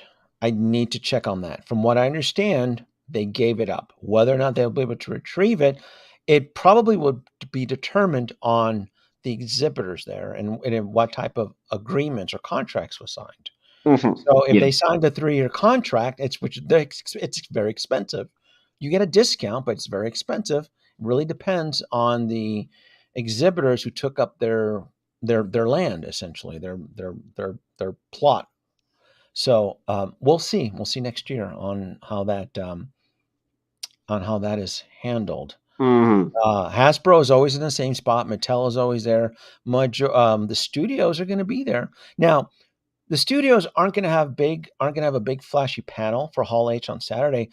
From what I understand, they gave it up. Whether or not they'll be able to retrieve it, it probably would be determined on the exhibitors there and what type of agreements or contracts was signed. Mm-hmm. So if they signed a 3-year contract, it's very expensive. You get a discount, but it's very expensive. It really depends on the exhibitors who took up their land, essentially their plot. So we'll see. We'll see next year on how that is handled. Mm-hmm. Hasbro is always in the same spot. Mattel is always there. The studios are going to be there now. The studios aren't going to have a big flashy panel for Hall H on Saturday,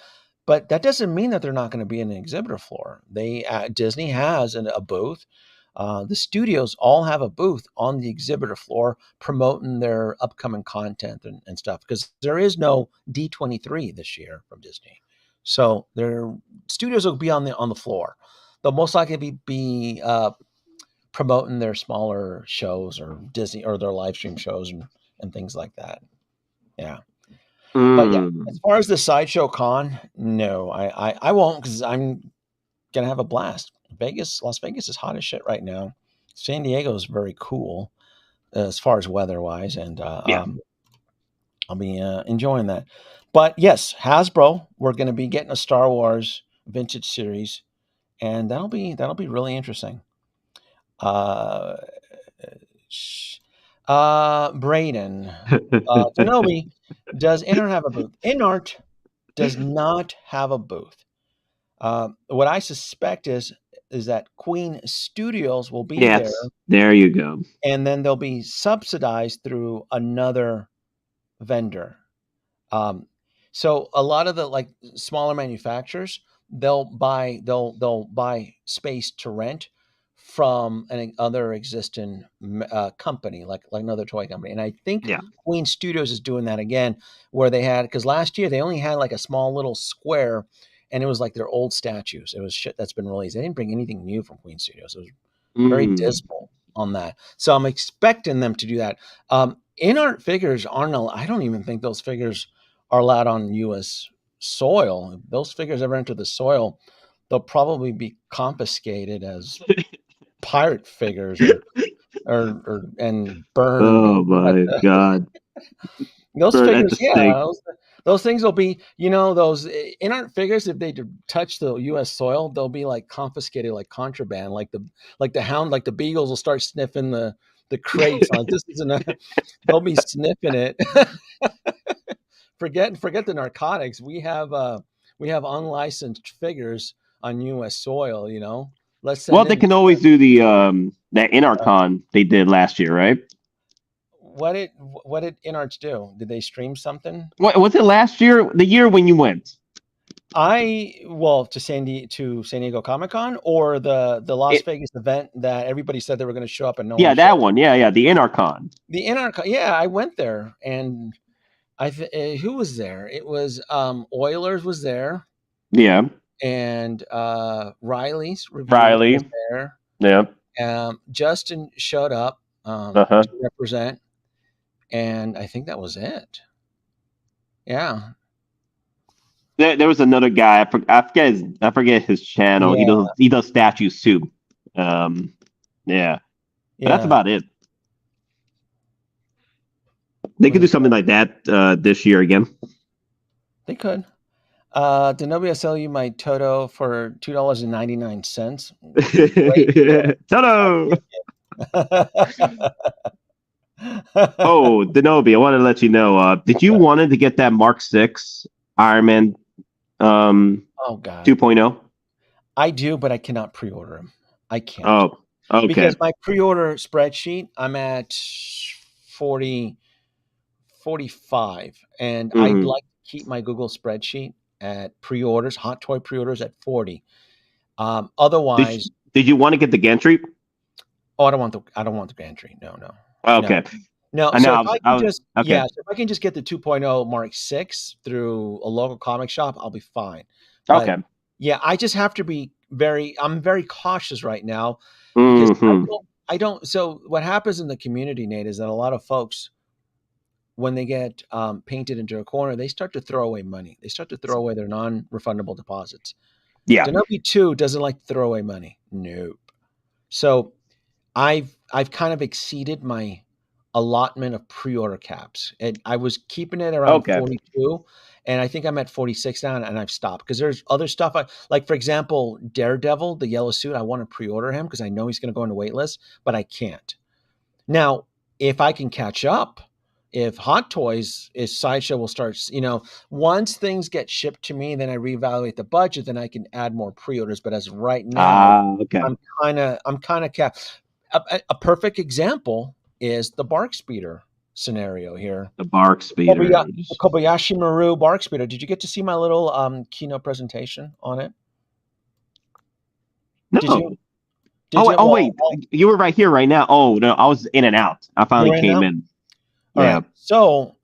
but that doesn't mean that they're not going to be in the exhibitor floor. Disney has a booth. The studios all have a booth on the exhibitor floor promoting their upcoming content and stuff because there is no D23 this year from Disney. So their studios will be on the floor. They'll most likely be promoting their smaller shows or Disney or their live stream shows and things like that. Yeah. But yeah, as far as the Sideshow Con, no, I won't because I'm going to have a blast. Las Vegas is hot as shit right now. San Diego is very cool as far as weather-wise, and I'll be enjoying that. But yes, Hasbro, we're going to be getting a Star Wars vintage series, and that'll be really interesting. Braden, Denobi, does Inart have a booth? Inart does not have a booth. What I suspect is that Queen Studios will be there. There you go. And then they'll be subsidized through another vendor. So a lot of the smaller manufacturers, they'll buy space to rent from another existing company, like another toy company. And I think Queen Studios is doing that again, where they had, because last year they only had like a small little square, and it was like their old statues. It was shit that's been released. They didn't bring anything new from Queen Studios. It was very dismal on that. So I'm expecting them to do that. In-art figures I don't even think those figures are allowed on U.S. soil. If those figures ever enter the soil, they'll probably be confiscated as pirate figures and burned. Oh my God. Those figures, those things will be, those in-art figures, if they touch the U.S. soil, they'll be like confiscated, like contraband, like the hound, like the beagles will start sniffing the crates. Like this isn't they'll be sniffing it. Forget the narcotics. We have unlicensed figures on U.S. soil. They can always do that InarCon they did last year, right? What did Inarts do? Did they stream something? What was it last year? The year when you went? To San Diego Comic-Con or the Las Vegas event that everybody said they were going to show up and no one. Yeah, that one. Yeah, the InarCon. The InarCon. Yeah, I went there and who was there? It was Oilers was there. Yeah. And Riley was there. Yeah. Justin showed up to represent, and I think that was it. Yeah. There was another guy. I forget his channel. Yeah. He does statues too. But that's about it. They could do something like that this year again. They could. Denobi, I'll sell you my Toto for $2.99. Toto. Oh, Denobi, I want to let you know. Did you wanted to get that Mark 6 Iron Man Oh God, 2.0? I do, but I cannot pre-order them. I can't Oh, okay. because my pre-order spreadsheet, I'm at 40, 45, and I'd Mhm. like to keep my Google spreadsheet at pre-orders, hot toy pre-orders at 40. Otherwise, Did you want to get the gantry? oh, I don't want the gantry. No, no, no. Okay. No, I so know. if I can just Okay. so if I can just get the 2.0 Mark 6 through a local comic shop, I'll be fine. But Okay. yeah, I just have to be I'm very cautious right now because Hmm. I don't so what happens in the community, Nate, is that a lot of folks when they get painted into a corner, they start to throw away money. They start to throw away their non-refundable deposits. Yeah. Denobi 2 doesn't like to throw away money. Nope. So I've kind of exceeded my allotment of pre-order caps. And I was keeping it around Okay. 42, and I think I'm at 46 now, and I've stopped because there's other stuff like for example, Daredevil, the yellow suit. I want to pre-order him because I know he's going to go on the wait list, but I can't. Now, if I can catch up, if Hot Toys is Sideshow will start, once things get shipped to me, then I reevaluate the budget, then I can add more pre-orders. But as of right now, Okay. I'm kind of capped. A perfect example is the Bark Speeder scenario here. The Bark Speeder. The Kobayashi Maru Bark Speeder. Did you get to see my little keynote presentation on it? Did you? No. Did you? Wait. You were right here right now. Oh, no. I was in and out. I finally Right came now? in. All Yeah. right. So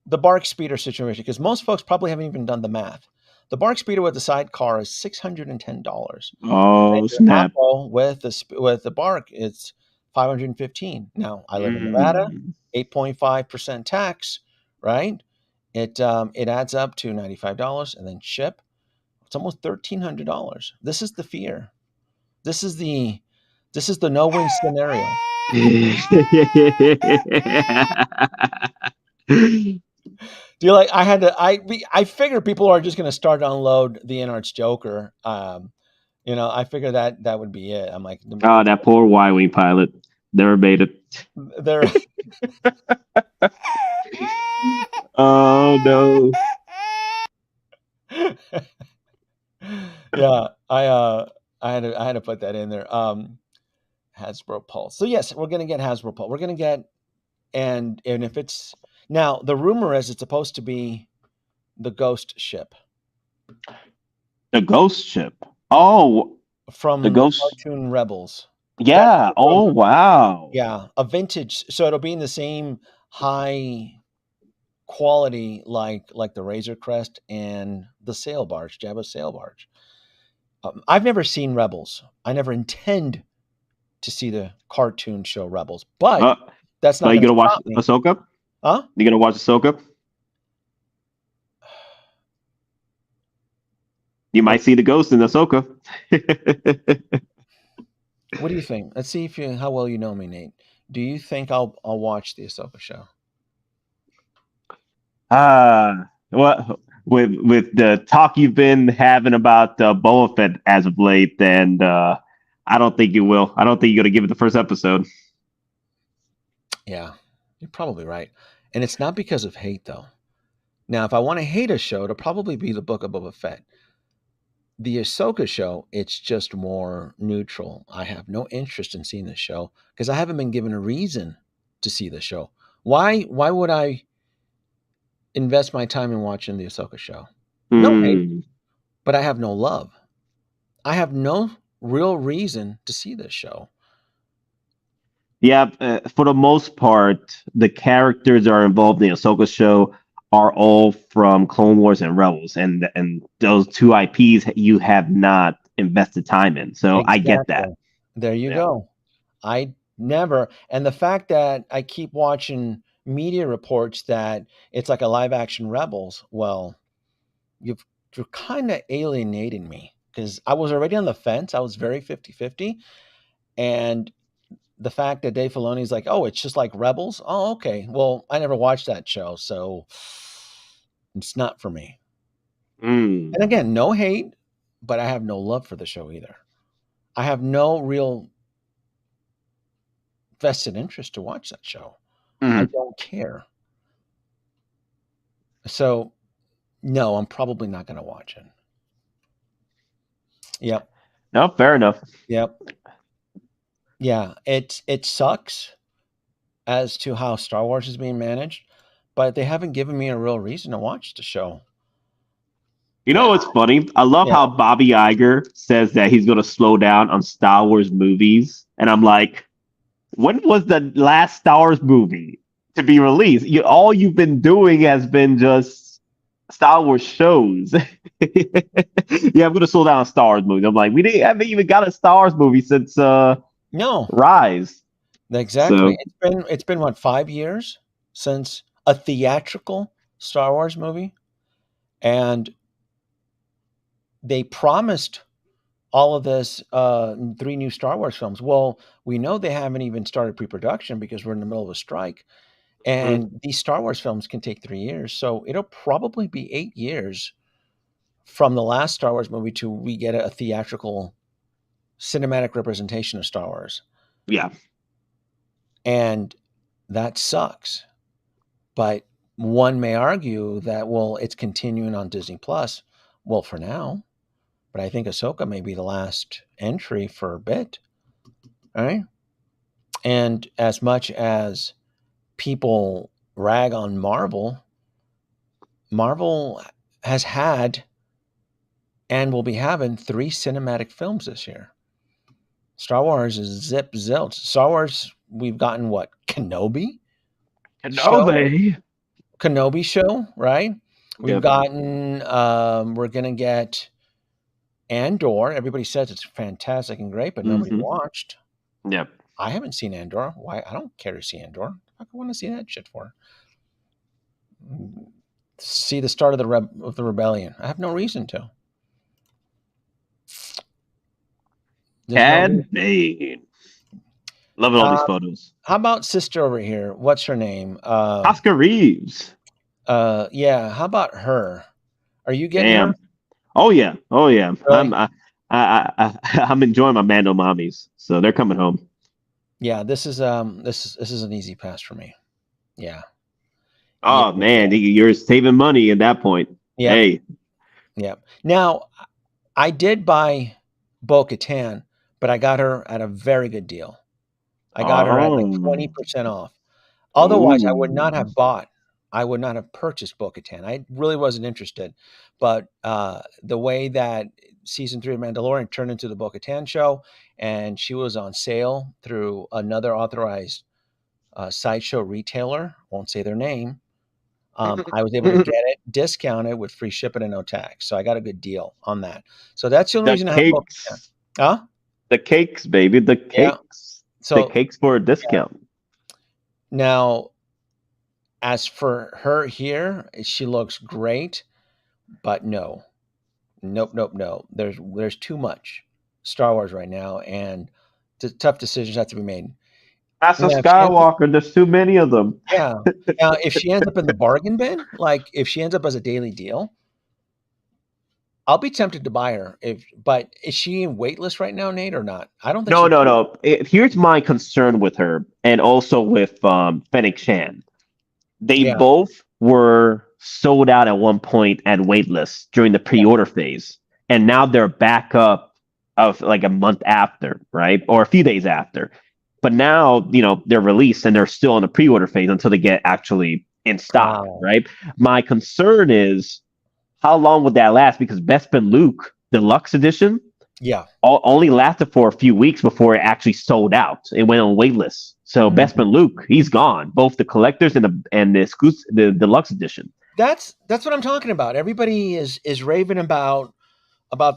the Bark Speeder situation, because most folks probably haven't even done the math. The Bark Speeder with the sidecar is $610. Oh, snap. With the Bark, it's $515. Now I live in Nevada, Mm. 8.5% tax, right? It adds up to $95 and then ship. It's almost $1,300. This is the fear. This is the no-win scenario. Do you like? I had to. I figure people are just going to start to unload the Inarts Joker. I figure that would be it. I'm like, Oh, that poor Y-wing pilot. Never made it. they're Oh no. yeah. I had to put that in there. Hasbro Pulse. So yes, we're gonna get Hasbro Pulse. We're gonna get and if it's now the rumor is it's supposed to be the Ghost ship The ghost ship. Oh, the from ghost. Cartoon Rebels. That's Yeah. the Oh, rumor. wow. Yeah, a vintage. So it'll be in the same high quality like the Razor Crest and the sail barge, Jabba's sail barge. I've never seen Rebels. I never intend to see the cartoon show Rebels, but Uh, that's are not you going to gonna watch stop me. Ahsoka? Huh? You gonna watch Ahsoka? You might see the ghost in Ahsoka. What do you think? Let's see how well you know me, Nate. Do you think I'll watch the Ahsoka show? What with the talk you've been having about Boba Fett as of late, and I don't think you will. I don't think you're gonna give it the first episode. Yeah, you're probably right. And it's not because of hate though. Now, if I want to hate a show, it'll probably be the Book of Boba Fett. The Ahsoka show, it's just more neutral. I have no interest in seeing the show because I haven't been given a reason to see the show. Why would I invest my time in watching the Ahsoka show? No hate, Hmm. but I have no love. I have no real reason to see this show. Yeah, for the most part, the characters that are involved in the Ahsoka show are all from Clone Wars and Rebels, and those two IPs you have not invested time in. So I get that. Exactly. There you Yeah. go. I never, and the fact that I keep watching media reports that it's like a live action Rebels, well, you're kind of alienating me because I was already on the fence. I was very 50-50. And the fact that Dave Filoni's like, oh, it's just like Rebels. Oh, okay. Well, I never watched that show, so it's not for me. Mm. And again, no hate, but I have no love for the show either. I have no real vested interest to watch that show. I Mhm. don't care. So, no, I'm probably not going to watch it. Yep. No, fair enough. Yep. Yeah. It sucks as to how Star Wars is being managed, but they haven't given me a real reason to watch the show. You know what's funny? I love Yeah. how Bobby Iger says that he's going to slow down on Star Wars movies, and I'm like, when was the last Star Wars movie to be released? All you've been doing has been just Star Wars shows. Yeah, I'm going to slow down on Star Wars movies. I'm like, haven't even got a Star Wars movie since No. Rise. Exactly. So It's been what, 5 years since a theatrical Star Wars movie, and they promised all of this 3 new Star Wars films. Well, we know they haven't even started pre-production because we're in the middle of a strike, and these Star Wars films can take 3 years. So it'll probably be 8 years from the last Star Wars movie to we get a theatrical cinematic representation of Star Wars. yeah, And that sucks. But one may argue that, well, it's continuing on Disney Plus. Well, for now, but I think Ahsoka may be the last entry for a bit. All right. And as much as people rag on Marvel, Marvel has had and will be having 3 cinematic films this year. Star Wars is zip zilch. Star Wars, we've gotten what? Kenobi? Kenobi show, right? We've Yep. gotten, we're going to get Andor. Everybody says it's fantastic and great, but nobody watched. Yep. I haven't seen Andor. Why? I don't care to see Andor. I want to see that shit for. See the start of the rebellion. I have no reason to. Cad Bane. Loving all these photos. How about sister over here? What's her name? Oscar Reeves. Yeah. How about her? Are you getting her? Oh yeah. Really? I'm enjoying my Mando mommies, so they're coming home. Yeah. This is an easy pass for me. Yeah. Oh man, you're saving money at that point. Yeah. Hey. Yeah. Now, I did buy Bo-Katan, but I got her at a very good deal. I got her at like 20% off. Otherwise, I would not have bought. I would not have purchased Bo-Katan. I really wasn't interested. But the way that season 3 of Mandalorian turned into the Bo-Katan show, and she was on sale through another authorized sideshow retailer, won't say their name. I was able to get it discounted with free shipping and no tax. So I got a good deal on that. So that's the only reason I have Bo-Katan. Huh? The cakes, baby. The cakes. Yeah. So the cakes for a discount. Now, as for her here, she looks great, but no. There's too much Star Wars right now, and tough decisions have to be made. That's a Skywalker. There's too many of them. Yeah. Now, if she ends up in the bargain bin, like if she ends up as a daily deal, I'll be tempted to buy her. But is she in waitlist right now, Nate, or not? I don't think. No. Here's my concern with her, and also with Fennec Shan. They both were sold out at one point at waitlist during the pre-order phase, and now they're back up of like a month after, right, or a few days after. But now, they're released and they're still on the pre-order phase until they get actually in stock, right? My concern is how long would that last? Because Bespin Luke Deluxe Edition, only lasted for a few weeks before it actually sold out. It went on waitlist. So Bespin Luke, he's gone. Both the collectors and the Deluxe Edition. That's what I'm talking about. Everybody is raving about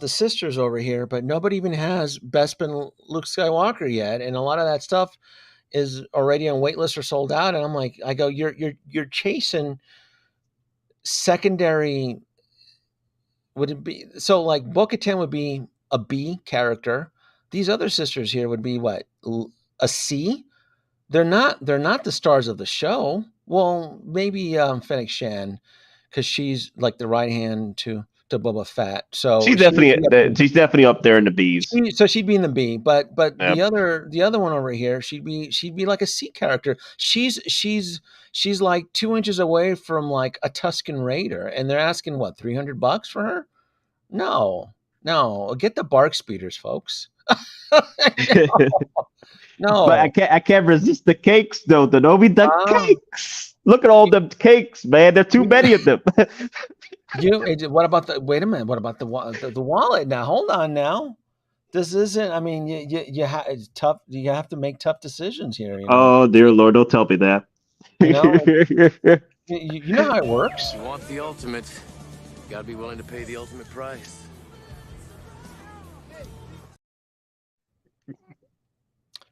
the sisters over here, but nobody even has Bespin Luke Skywalker yet, and a lot of that stuff is already on waitlist or sold out. And I'm like, I go, you're chasing secondary. Would it be so? Like Bo-Katan would be a B character. These other sisters here would be what, a C? They're not the stars of the show. Well, maybe Fennec Shan, because she's like the right hand to Boba Fett. So she's definitely up there in the B's. So she'd be in the B, but the other one over here, she'd be like a C character. She's like 2 inches away from like a Tusken Raider, and they're asking what, $300 for her? No, No, get the bark speeders, folks. But No. I can't resist the cakes though. The Nobi the Ah. cakes. Look at all the cakes, man. There are too many of them. What about the? Wait a minute. What about the wallet? Now, hold on. Now, this isn't. I mean, it's tough. You have to make tough decisions here. Oh dear Lord, don't tell me that. You know. You know how it works. You want the ultimate, you gotta be willing to pay the ultimate price.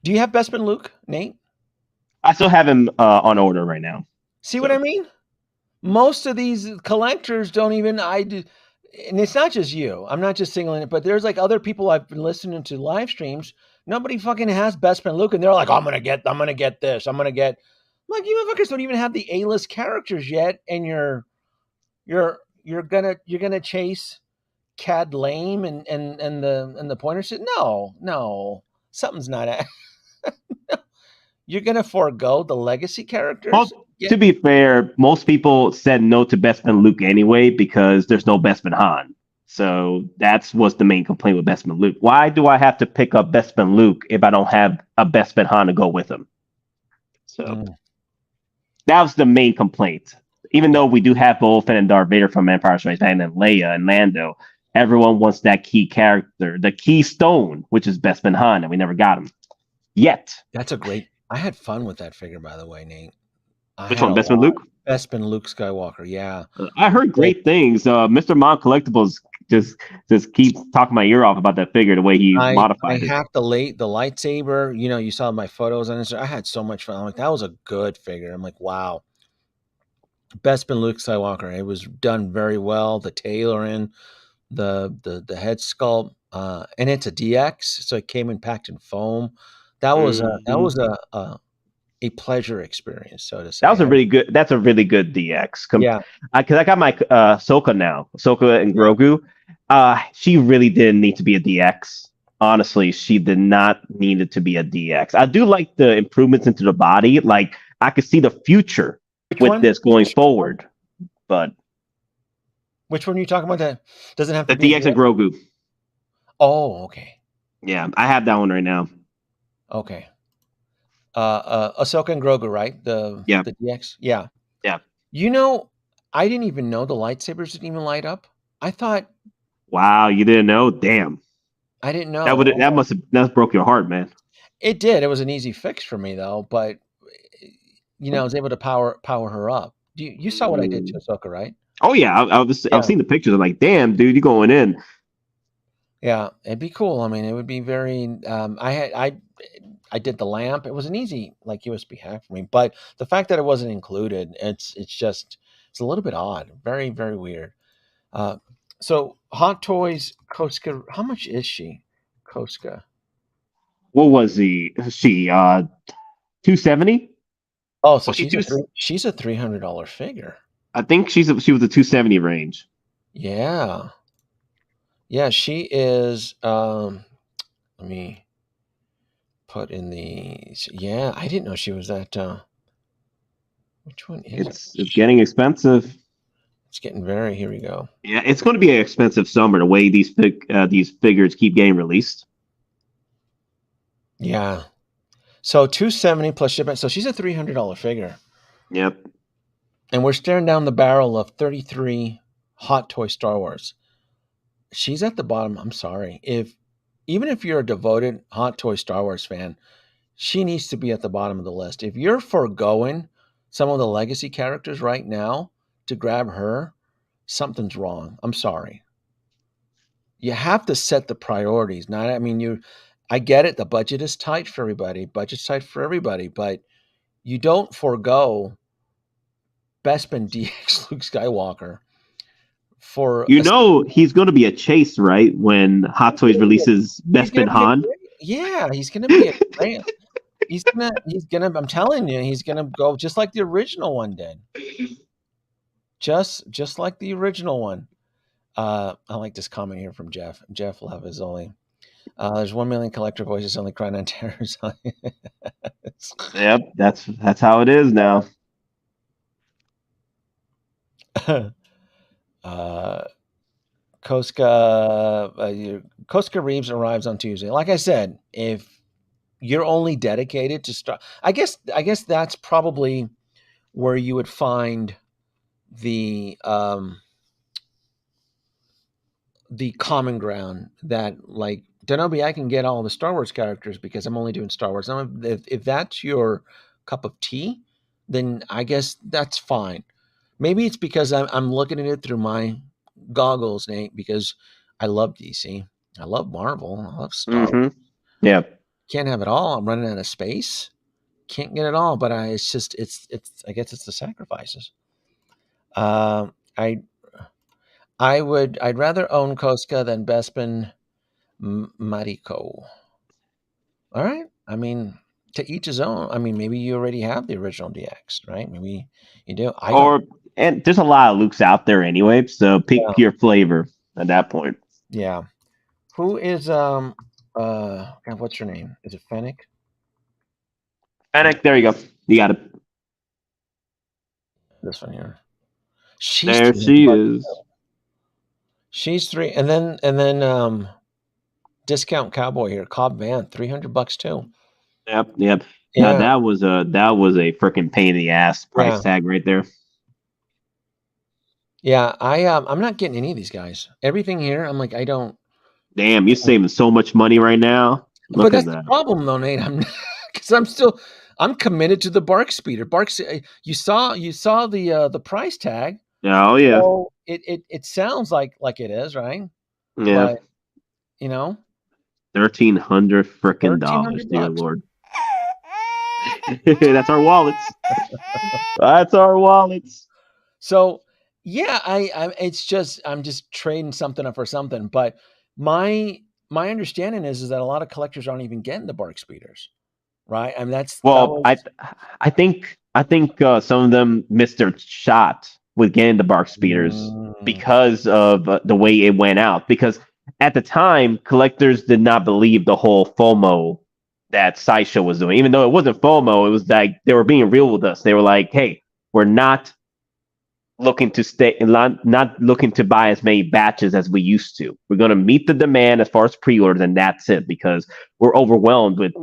Do you have Bespin Luke, Nate? I still have him on order right now. See what I mean? Most of these collectors don't even. And it's not just you. I'm not just singling it, but there's like other people I've been listening to live streams. Nobody fucking has Bespin Luke, and they're like, I'm gonna get this. I'm like, you motherfuckers don't even have the A-list characters yet, and you're gonna chase Cad Lame and the pointer shit. No, something's not. You're gonna forego the legacy characters. Well, to be fair, most people said no to Bespin Luke anyway because there's no Bespin Han. So that's what's the main complaint with Bespin Luke. Why do I have to pick up Bespin Luke if I don't have a Bespin Han to go with him? So that was the main complaint. Even though we do have Boba Fett and Darth Vader from Empire Strikes Back and Leia and Lando, everyone wants that key character, the keystone, which is Bespin Han, and we never got him yet. That's a great. I had fun with that figure, by the way, Nate. Which one, Bespin Luke? Bespin Luke Skywalker, yeah. I heard great things. Mr. Mon Collectibles just keeps talking my ear off about that figure, the way he modified it. I hacked the lightsaber. You know, you saw my photos on Instagram. I had so much fun. I'm like, that was a good figure. I'm like, wow. Bespin Luke Skywalker. It was done very well. The tailoring, the head sculpt, and it's a DX, so it came in packed in foam. That was a pleasure experience, so to say. That's a really good DX. Yeah, because I got my Ahsoka now, Ahsoka and Grogu. She really didn't need to be a DX. Honestly, she did not need it to be a DX. I do like the improvements into the body. Like I could see the future with this going forward. But which one are you talking about? That doesn't have the to be DX and Grogu. Oh, okay. Yeah, I have that one right now. Okay. Ahsoka and Grogu, right? The DX? Yeah. Yeah. You know, I didn't even know the lightsabers didn't even light up. I thought. Wow, you didn't know? Damn. I didn't know. That broke your heart, man. It did. It was an easy fix for me though, but I was able to power her up. You saw what I did to Ahsoka, right? Oh yeah, I've seen the pictures. I'm like, damn, dude, you going in? Yeah, it'd be cool. I mean, it would be very. I did the lamp. It was an easy USB hack for me, but the fact that it wasn't included, it's a little bit odd. Very, very weird. So Hot Toys Koska, how much is she, Koska? What was she? $270? Oh, so she's a $300 figure. I think she was a $270 range. Yeah. Yeah, she is. Let me put in yeah, I didn't know she was that. Which one is it? It's getting expensive. It's getting very. Here we go. Yeah, it's going to be an expensive summer the way these figures keep getting released. Yeah. So $270 plus shipment. So she's a $300 figure. Yep. And we're staring down the barrel of 33 Hot Toy Star Wars. She's at the bottom. I'm sorry. Even if you're a devoted Hot Toy Star Wars fan, she needs to be at the bottom of the list. If you're foregoing some of the legacy characters right now to grab her, something's wrong. I'm sorry. You have to set the priorities. I get it. The budget is tight for everybody. Budget's tight for everybody, but you don't forego Bespin DX Luke Skywalker for. He's going to be a chase, right? When Hot Toys releases Bespin Han. Yeah, he's going to be a. He's gonna. I'm telling you, he's gonna go just like the original one did. Just like the original one. I like this comment here from Jeff. Jeff Love is only. There's 1 million collector voices only crying on terrors. Yep, that's how it is now. Koska Reeves arrives on Tuesday. Like I said, if you're only dedicated to Star, I guess that's probably where you would find the common ground that, like, Denobi, I can get all the Star Wars characters because I'm only doing Star Wars. If that's your cup of tea, then I guess that's fine. Maybe it's because I'm looking at it through my goggles, Nate, because I love DC. I love Marvel. I love Star Wars. Yeah. Can't have it all. I'm running out of space. Can't get it all, but it's I guess it's the sacrifices. I'd rather own Koska than Bespin Mariko. All right. I mean, to each his own. I mean, maybe you already have the original DX, right? Maybe you do. And there's a lot of Lukes out there anyway, so pick your flavor at that point. Yeah. Who is God, what's her name? Is it Fennec? Fennec, there you go. You got it. This one here. There she is. She's three, and then discount cowboy here, Cobb Van, $300 too. Yep. Yeah. Now that was a freaking pain in the ass price tag right there. Yeah, I'm not getting any of these guys. Everything here, I'm like, I don't. Damn, you're saving so much money right now. But that's the problem, though, Nate. I'm committed to the Bark Speeder. You saw the price tag. Oh yeah. So it sounds like it is, right? Yeah. But, you know, $1,300 freaking dollars, dear Lord. That's our wallets. That's our wallets. So yeah, I'm just trading something up for something. But my understanding is that a lot of collectors aren't even getting the Bark Speeders, right? I mean, I think some of them missed their shot with getting the Bark Speeders because of the way it went out. Because at the time, collectors did not believe the whole FOMO that Sideshow was doing. Even though it wasn't FOMO, it was like they were being real with us. They were like, "Hey, we're not looking to buy as many batches as we used to. We're going to meet the demand as far as pre-orders, and that's it, because we're overwhelmed with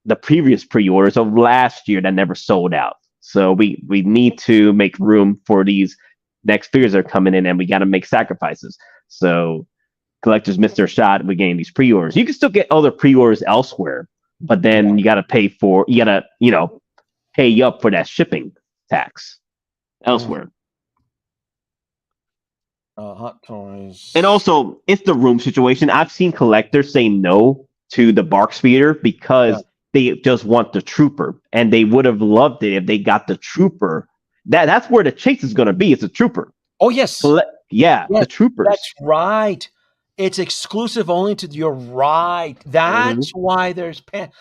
the previous pre-orders of last year that never sold out. So we need to make room for these next figures that are coming in, and we got to make sacrifices." So collectors missed their shot with getting these pre-orders. You can still get other pre-orders elsewhere, but then you got to pay up for that shipping tax elsewhere. Hot Toys. And also, it's the room situation. I've seen collectors say no to the Bark Speeder because they just want the Trooper, and they would have loved it if they got the Trooper. That's where the chase is going to be. It's a Trooper. Oh yes, the Troopers. That's right. It's exclusive only to. You're right. That's why there's and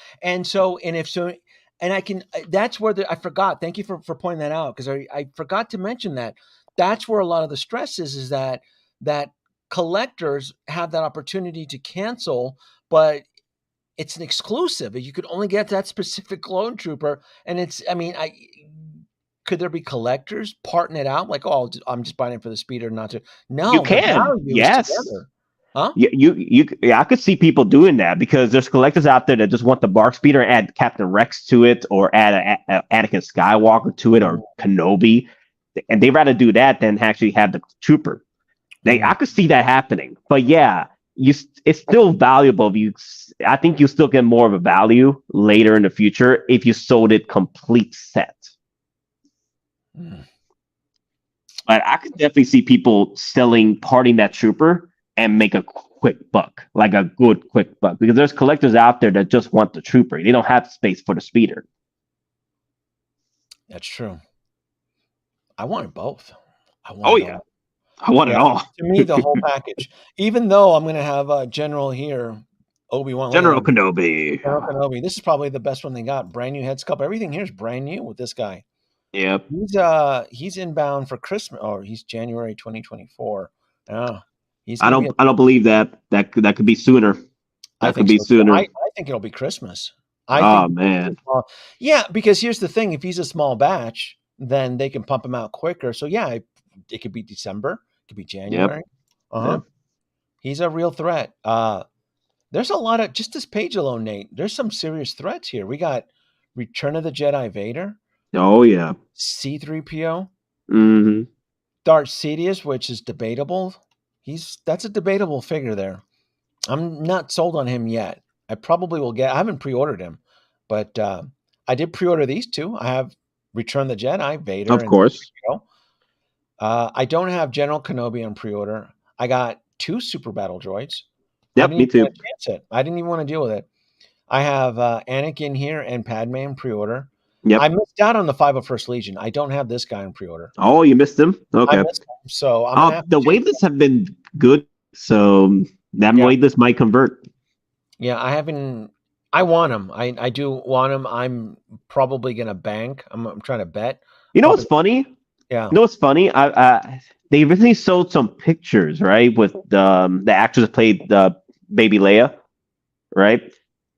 I can. That's where I forgot. Thank you for pointing that out, because I forgot to mention that. That's where a lot of the stress is that collectors have that opportunity to cancel, but it's an exclusive. You could only get that specific clone trooper. And could there be collectors parting it out? Like, oh, I'm just buying it for the speeder, not to. No, you can. Yes. Together. Huh? I could see people doing that, because there's collectors out there that just want the Bark Speeder and add Captain Rex to it, or add a Anakin Skywalker to it, or Kenobi. And they'd rather do that than actually have the Trooper. I could see that happening. But yeah, it's still valuable. I think you still get more of a value later in the future if you sold it complete set. But I could definitely see people parting that Trooper and make a quick buck, like a good quick buck, because there's collectors out there that just want the Trooper. They don't have space for the speeder. That's true. I wanted both. I want it all. To me, the whole package. Even though I'm going to have General here, Obi-Wan. General Kenobi. General Kenobi. This is probably the best one they got. Brand new head sculpt. Everything here is brand new with this guy. Yep. He's inbound for Christmas, or he's January 2024. I don't believe that. That could be sooner. That could be sooner. I think it'll be Christmas. Man. Yeah, because here's the thing: if he's a small batch, then they can pump him out quicker. So yeah, it could be December, it could be January. Yep. He's a real threat. There's a lot of just this page alone, Nate. There's some serious threats here. We got Return of the Jedi Vader, Oh yeah. C-3PO, Hmm. Darth Sidious, which is debatable. That's a debatable figure there. I'm not sold on him yet. I probably will get. I haven't pre-ordered him, but I did pre-order these two. I have Return the Jedi, Vader, Of and course. C-3PO. I don't have General Kenobi on pre-order. I got 2 Super Battle Droids. I Yep, didn't me even want too. to chance it. I didn't even want to deal with it. I have Anakin here and Padme in pre-order. I Yep. missed out on the 501st Legion. I don't have this guy in pre-order. Oh, you missed him? I Okay. missed him, so I'm gonna have The to chase waitlists have been good, so that Yeah. waitlist might convert. Yeah, I haven't. I want him. I do want him. I'm probably gonna bank. I'm trying to bet. You know what's Probably, funny? yeah. You know what's funny? They recently sold some pictures, right, with the actress that played Baby Leia, right,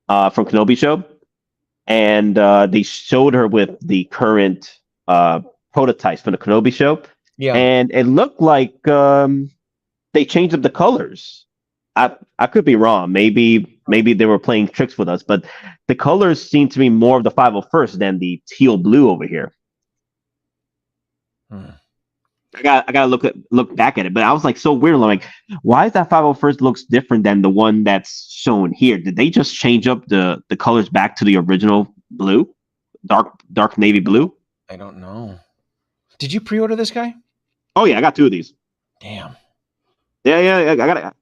from Kenobi show, and they showed her with the current prototypes from the Kenobi show, Yeah. and it looked like they changed up the colors. I could be wrong. Maybe they were playing tricks with us, but the colors seem to be more of the 501st than the teal blue over here. Hmm. I gotta look back at it, but I was like so weird. I'm like, why is that 501st looks different than the one that's shown here? Did they just change up the colors back to the original blue, dark navy blue? I don't know. Did you pre-order this guy? Oh yeah, I got 2 of these. Damn. Yeah, I got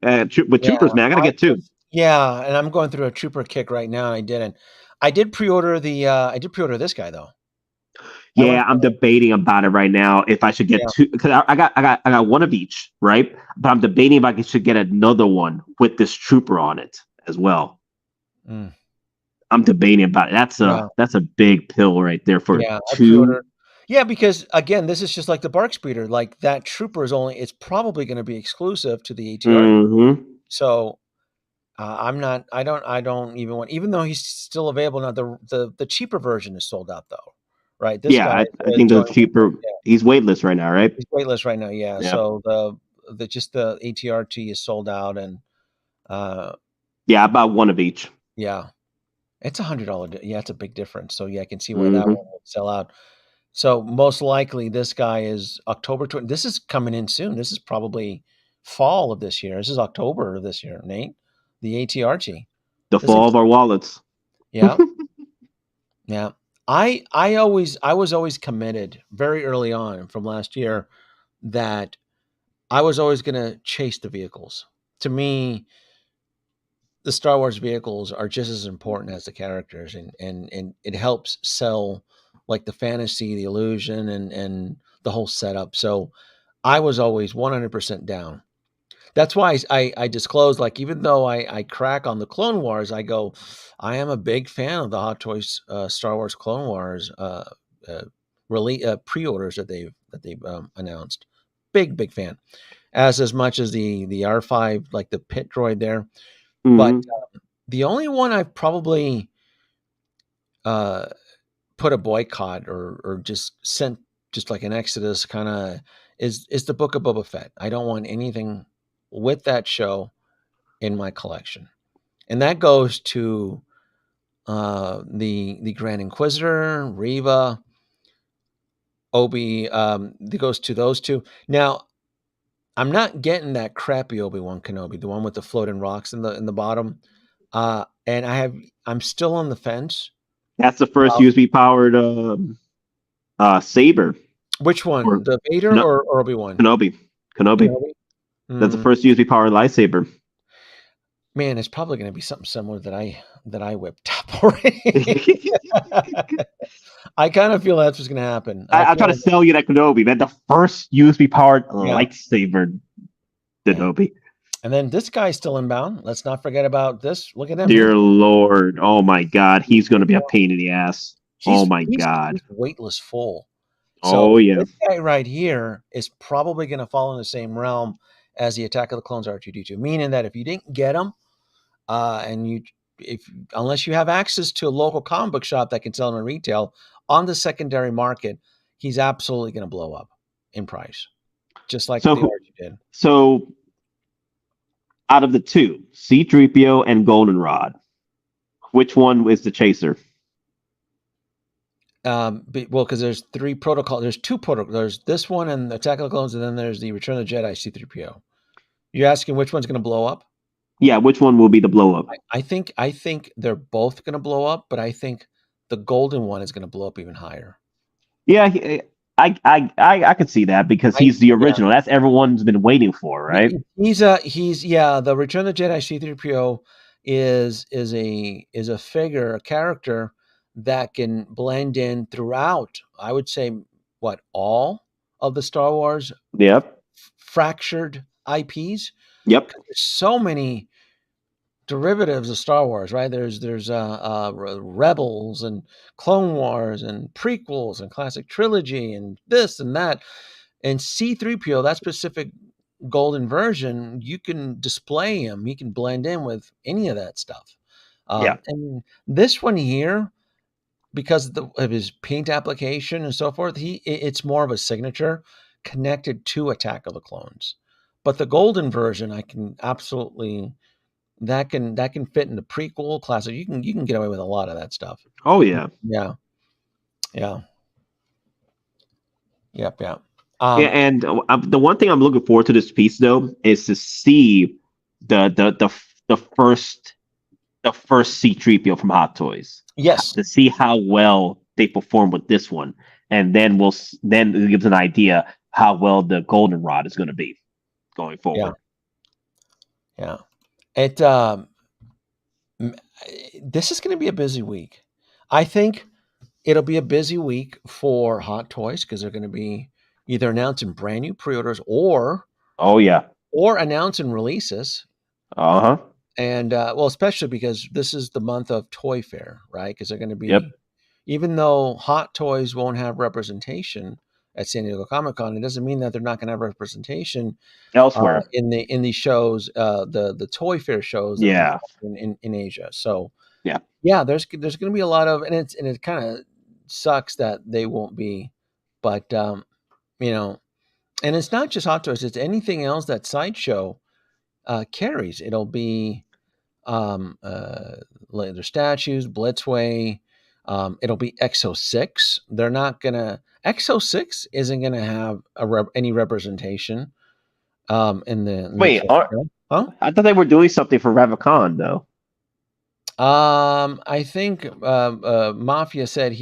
with troopers, man. I gotta get 2. Yeah, and I'm going through a trooper kick right now. And I didn't. I did pre-order this guy though. Yeah, I'm debating about it right now if I should get 2 because I got one of each, right? But I'm debating if I should get another one with this trooper on it as well. Mm. I'm debating about it. That's a big pill right there for 2. Yeah, because again, this is just like the Bark Speeder. Like that trooper it's probably going to be exclusive to the ATR. Mm-hmm. So I'm not. I don't even want. Even though he's still available now, the cheaper version is sold out though, right? This guy, I think the cheaper. Yeah. He's waitlist right now, right? He's waitlist right now. Yeah. Yeah. So the ATRT is sold out, and yeah, about one of each. Yeah, it's $100. Yeah, it's a big difference. So yeah, I can see why that one will sell out. So most likely this guy is October 20. This is coming in soon. This is probably fall of this year. This is October of this year, Nate. The ATRT. The fall of our wallets. Yeah. Yeah. I was always committed very early on from last year that I was always going to chase the vehicles. To me, the Star Wars vehicles are just as important as the characters, and it helps sell like the fantasy, the illusion, and the whole setup. So I was always 100% down. That's why I disclosed, like, even though I crack on the Clone Wars, I go, I am a big fan of the Hot Toys Star Wars Clone Wars pre-orders that they've announced. Big fan, as much as the R5, like the pit droid there. Mm-hmm. But the only one I've probably put a boycott or just sent just like an exodus kind of is the Book of Boba Fett. I don't want anything with that show in my collection, and that goes to the Grand Inquisitor, Reva, Obi. That goes to those 2. Now, I'm not getting that crappy Obi-Wan Kenobi, the one with the floating rocks in the bottom. And I'm still on the fence. That's the first USB powered saber. Which one? The Vader or Obi-Wan? Kenobi. That's the first USB powered lightsaber. Man, it's probably going to be something similar that I whipped up already. I kind of feel that's what's going to happen. I'll try to sell you that Kenobi. That's the first USB powered lightsaber Kenobi. And then this guy's still inbound. Let's not forget about this. Look at him. Dear Lord. Oh my God. He's going to be a pain in the ass. God. He's weightless full. So this guy right here is probably going to fall in the same realm as the Attack of the Clones R2-D2, meaning that if you didn't get him, unless you have access to a local comic book shop that can sell them in retail on the secondary market, he's absolutely going to blow up in price, just like the R2 did. So Out of the two, C-3PO and Goldenrod, which one is the chaser? Because there's three protocol. There's two protocol. There's this one and Attack of the Clones, and then there's the Return of the Jedi C-3PO. You're asking which one's going to blow up? Yeah, which one will be the blow up? I think they're both going to blow up, but I think the golden one is going to blow up even higher. Yeah, I could see that because he's the original. That's everyone's been waiting for, right? He's the Return of the Jedi C-3PO is a figure, a character that can blend in throughout. I would say all of the Star Wars fractured IPs. Yep. There's so many derivatives of Star Wars, right? There's Rebels and Clone Wars and prequels and classic trilogy and this and that. And C-3PO, that specific golden version, you can display him. He can blend in with any of that stuff. And this one here, because of his paint application and so forth, it's more of a signature connected to Attack of the Clones. But the golden version, I can absolutely that can fit in the prequel classic. You can get away with a lot of that stuff. Oh yeah. Yeah. Yep. And the one thing I'm looking forward to this piece though is to see the first C-3PO from Hot Toys. Yes. To see how well they perform with this one, and then it gives an idea how well the Goldenrod is going to be going forward. Yeah. It this is going to be a busy week. I think it'll be a busy week for Hot Toys because they're going to be either announcing brand new pre-orders or announcing releases. And especially because this is the month of ToyFair, right? Because they're going to be, even though Hot Toys won't have representation at San Diego Comic-Con, it doesn't mean that they're not going to have representation elsewhere in the shows, the ToyFair shows, in Asia. So there's going to be a lot of, and it kind of sucks that they won't be, but and it's not just Hot Toys; it's anything else that Sideshow carries. It'll be their statues, Blitzway. It'll be Exo-6. They're not gonna. Exo-6 isn't gonna have any representation. In the wait, I thought they were doing something for Revacon though. I think Mafia said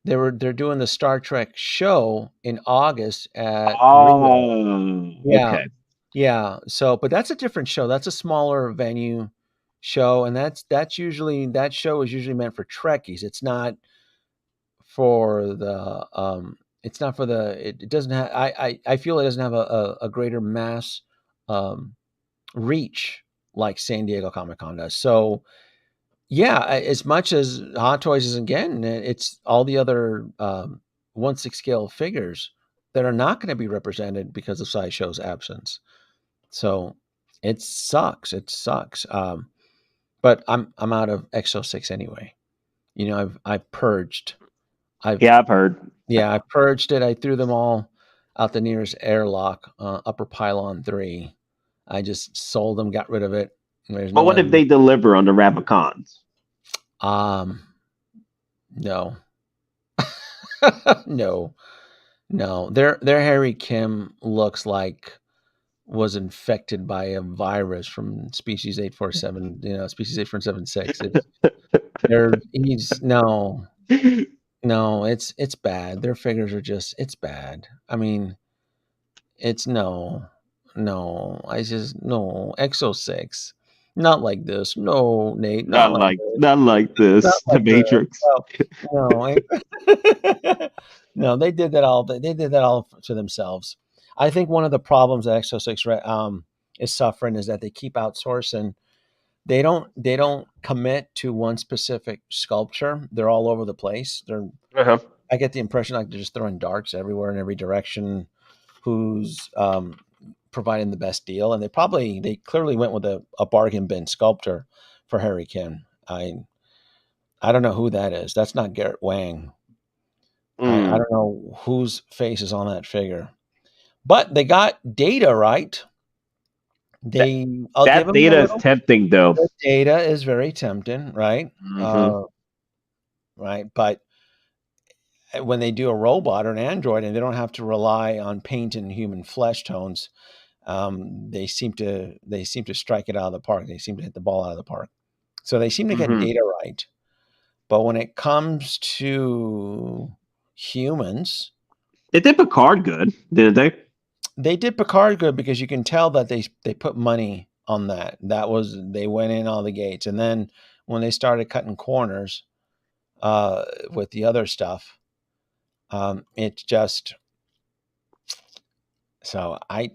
they're doing the Star Trek show in August at okay. Yeah. So, but that's a different show. That's a smaller venue show, and that show is usually meant for Trekkies. It's not for the it doesn't have I feel it doesn't have a greater mass reach like San Diego Comic-Con does. So as much as Hot Toys isn't getting it, it's all the other 1/6 scale figures that are not going to be represented because of Sideshow's absence. So it sucks. But I'm out of Exo-6 anyway. I've purged. I've heard. Yeah, I purged it. I threw them all out the nearest airlock, Upper Pylon 3. I just sold them, got rid of it. But what if they deliver on the Ravacons? No. No. Their Harry Kim looks like was infected by a virus from species 847, species 8476. It's bad. Their figures are just, it's bad. I mean, it's no, Exo-6. Not like this. No, Nate. Not like this. The Matrix. No. No, they did that all. They did that all to themselves. I think one of the problems that Exo-6 is suffering is that they keep outsourcing. They don't commit to one specific sculpture. They're all over the place. I get the impression like they're just throwing darts everywhere in every direction. Who's providing the best deal? And they clearly went with a bargain bin sculptor for Harry Kim. I don't know who that is. That's not Garrett Wang. I don't know whose face is on that figure. But they got Data right. I'll give That them data is tempting, though. the data is very tempting, right? Mhm. Right, but when they do a robot or an android and they don't have to rely on paint and human flesh tones, they seem to strike it out of the park. They seem to hit the ball out of the park. So they seem to get Mhm. data right. But when it comes to humans, They did Picard good, didn't they? they did Picard good because you can tell that they put money on that. They went in all the gates. And then when they started cutting corners with the other stuff, it's just so I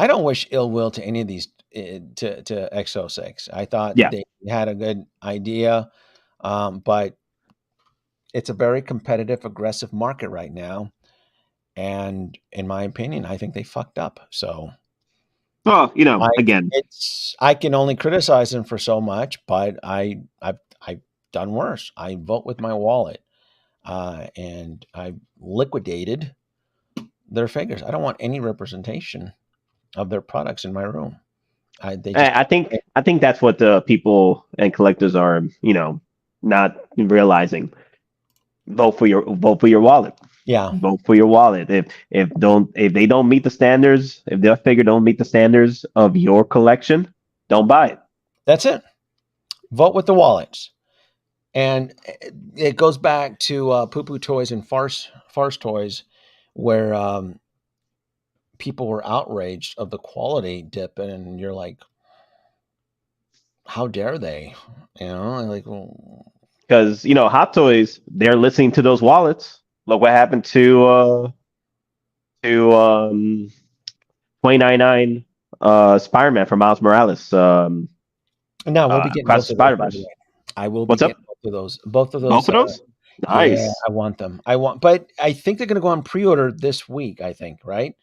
don't wish ill will to any of these to X06. I thought Yeah. they had a good idea, but it's a very competitive, aggressive market right now. And in my opinion, I think they fucked up. So Well, again, I can only criticize them for so much, but I've done worse. I vote with my wallet, and I liquidated their figures. I don't want any representation of their products in my room. They just I think that's what the people and collectors are, not realizing. Vote for your wallet. yeah, Vote for your wallet. If they don't meet the standards, if their figure don't meet the standards of your collection, don't buy it. that's it. Vote with the wallets. And it goes back to Poo Poo Toys and Farce Toys, where people were outraged of the quality dip, and you're like, how dare they? Like, well, Because Hot Toys, they're listening to those wallets. Look what happened to 2099 Spider-Man from Miles Morales. now we'll be getting Across both the of those, by the Spider-Verse. way. I will be What's up? getting both of those. Both of Both those. of those? Yeah, Nice. I want them. But I think they're going to go on pre-order this week. I think, right?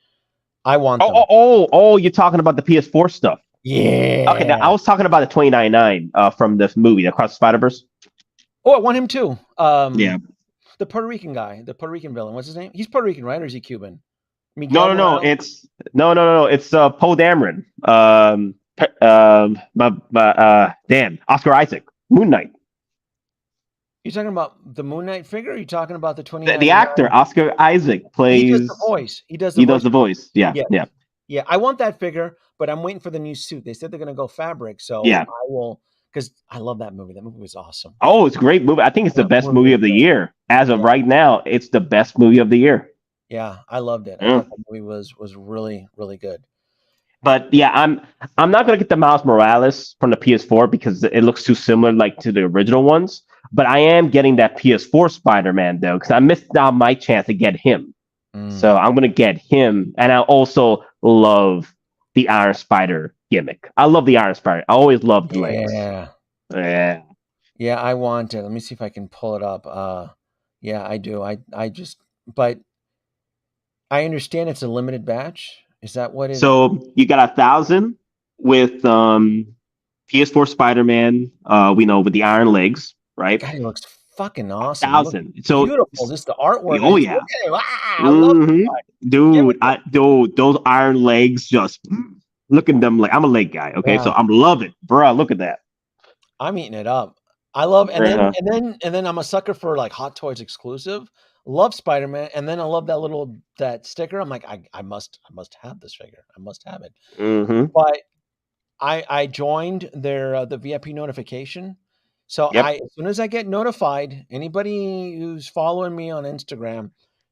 I want them. Oh! You're talking about the PS4 stuff. Okay, now Yeah. I was talking about the 2099 from the movie Across the Spider-Verse. Oh, I want him too. Yeah. The Puerto Rican guy, the Puerto Rican villain. What's his name? He's Puerto Rican, right? Or is he Cuban? Miguel No. Morales? It's no. It's Poe Dameron. Dan Oscar Isaac. Moon Knight. You talking about the Moon Knight figure? Or are you talking about the The 2099? actor Oscar Isaac He does the plays. voice. He does He does the voice. Yeah. Yeah. Yeah. Yeah, I want that figure, but I'm waiting for the new suit. They said they're going to go fabric, so Yeah. I will, because I love that movie. That movie was awesome. Oh, it's a great movie. I think it's the That best movie movie was of the great. year. As of Yeah. right now, it's the best movie of the year. Yeah, I loved it. I Yeah. thought that movie was really, really good. But yeah, I'm not gonna get the Miles Morales from the PS4 because it looks too similar like to the original ones. But I am getting that PS4 Spider-Man though, because I missed out my chance to get him. So I'm gonna get him, and I also love the Iron Spider gimmick. I love the Iron Spider. I always loved the legs. Yeah. Yeah. Yeah, I want it. Let me see if I can pull it up. Yeah, I do. I just, but I understand it's a limited batch. Is that what it is? So you got 1,000 with PS4 Spider-Man. We know with the iron legs, right? God, he looks fucking awesome. He looks 1,000. So beautiful. Just the artwork. Oh, Just yeah. look at him. I love Mhm. it. Dude, those iron legs just look at them like I'm a leg guy. Okay, Yeah. so I'm loving, bro. Look at that. I'm eating it up. I love, and Yeah. then I'm a sucker for like Hot Toys exclusive. Love Spider-Man, and then I love that sticker. I'm like, I must have this figure. I must have it. Mm-hmm. But I joined their the VIP notification. So Yep. as soon as I get notified, anybody who's following me on Instagram,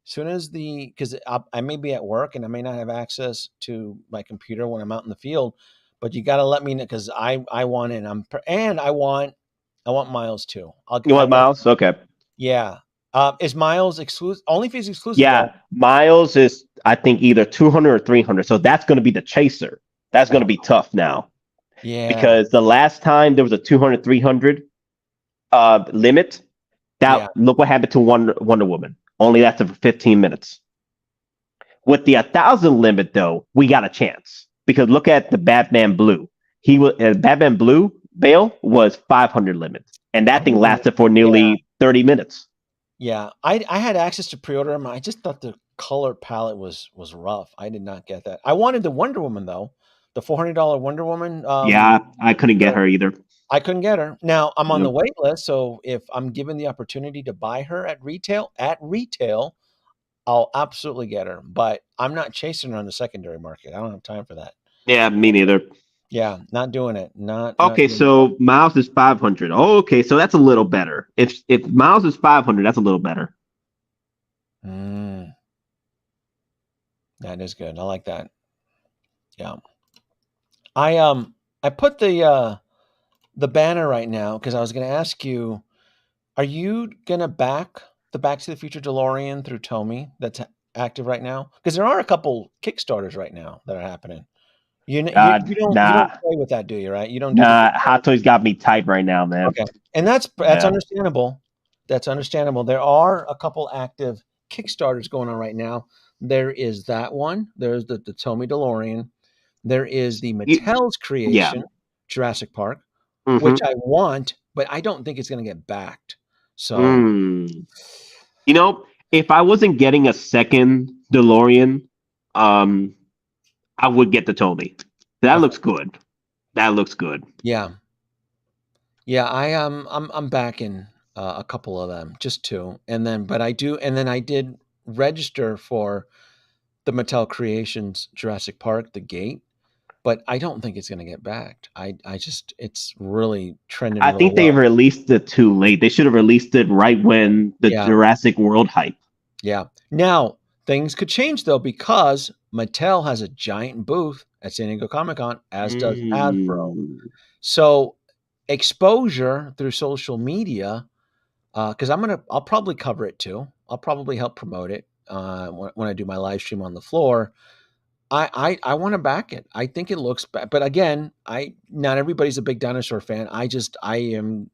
as soon as because I may be at work and I may not have access to my computer when I'm out in the field, but you got to let me know because I want in. I want Miles too. You want Miles? Okay. Yeah. Is Miles exclusive? Only if he's exclusive. Yeah, though. Miles is I think either 200 or 300. So that's going to be the chaser. That's going to be tough now. Yeah. Because the last time there was a 200, 300 limit, look what happened to Wonder Woman. Only lasted for 15 minutes. With the 1,000 limit, though, we got a chance because look at the Batman Blue. He was Batman Blue Bale was 500 limit, and that thing lasted for nearly 30 minutes. Yeah, I had access to pre-order them. I just thought the color palette was rough. I did not get that. I wanted the Wonder Woman though, the $400 Wonder Woman. Yeah, I couldn't get her either. I couldn't get her. Now I'm on the Nope. wait list, so if I'm given the opportunity to buy her at retail, I'll absolutely get her. But I'm not chasing her on the secondary market. I don't have time for that. Yeah, me neither. Yeah, not doing it. Not Okay, doing so Miles is 500. Oh, okay, so that's a little better. If Miles is 500, that's a little better. it. That is good. I like that. Yeah. I put the banner right now because I was going to ask you, are you going to back the Back to the Future DeLorean through Tomy that's active right now? Because there are a couple Kickstarters right now that are happening. You don't play with that, do you? Right? You don't do Nah, Hot Toys got me tight right now, man. Okay, and that's understandable. That's understandable. There are a couple active Kickstarters going on right now. There is that one. There's the Tomy DeLorean. There is the Mattel's creation, Jurassic Park, which I want, but I don't think it's going to get backed. So, you know, if I wasn't getting a second DeLorean, I would get the Tomy. That looks good. That looks good. Yeah. I'm backing a couple of them, just two, and then I did register for the Mattel Creations Jurassic Park, the gate. But I don't think it's going to get backed. It's really trending. I think they released it too late. They should have released it right when the Jurassic World hype. Yeah. Now, things could change, though, because Mattel has a giant booth at San Diego Comic-Con, as does Hasbro. So exposure through social media, because I'll probably cover it too. I'll probably help promote it when I do my live stream on the floor. I want to back it. I think it looks bad, but again, not everybody's a big dinosaur fan. I am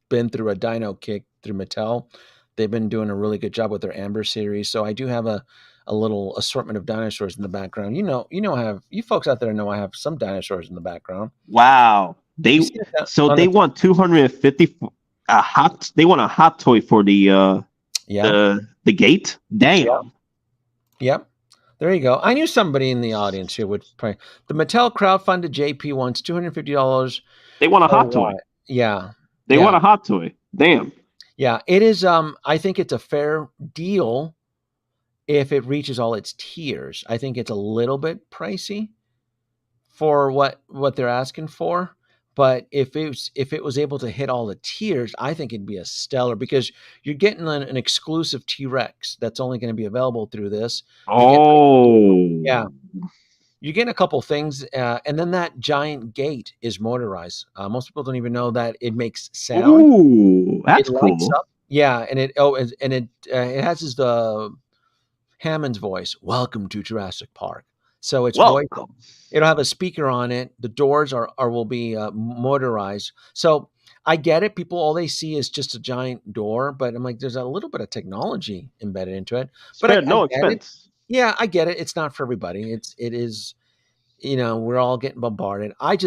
been through a dino kick through Mattel. They've been doing a really good job with their Amber series, so I do have a little assortment of dinosaurs in the background. You folks out there know I have some dinosaurs in the background. Wow, they want 250 They want a hot toy for the gate. Damn. Yep. There you go. I knew somebody in the audience here would probably. The Mattel crowdfunded JP wants $250. They want a hot toy. Yeah. They want a hot toy. Damn. Yeah, it is. I think it's a fair deal if it reaches all its tiers. I think it's a little bit pricey for what they're asking for. But if it was able to hit all the tiers, I think it'd be a stellar, because you're getting an exclusive T-Rex that's only going to be available through this. You're getting a couple things, and then that giant gate is motorized. Most people don't even know that it makes sound. Ooh, that's it lights cool. Up. Yeah, and it has Hammond's voice. Welcome to Jurassic Park. So it's welcome. It'll have a speaker on it. The doors will be motorized. So I get it. People, all they see is just a giant door, but I'm like, there's a little bit of technology embedded into it. But no expense. Yeah, I get it. It's not for everybody. It is, we're all getting bombarded. I'm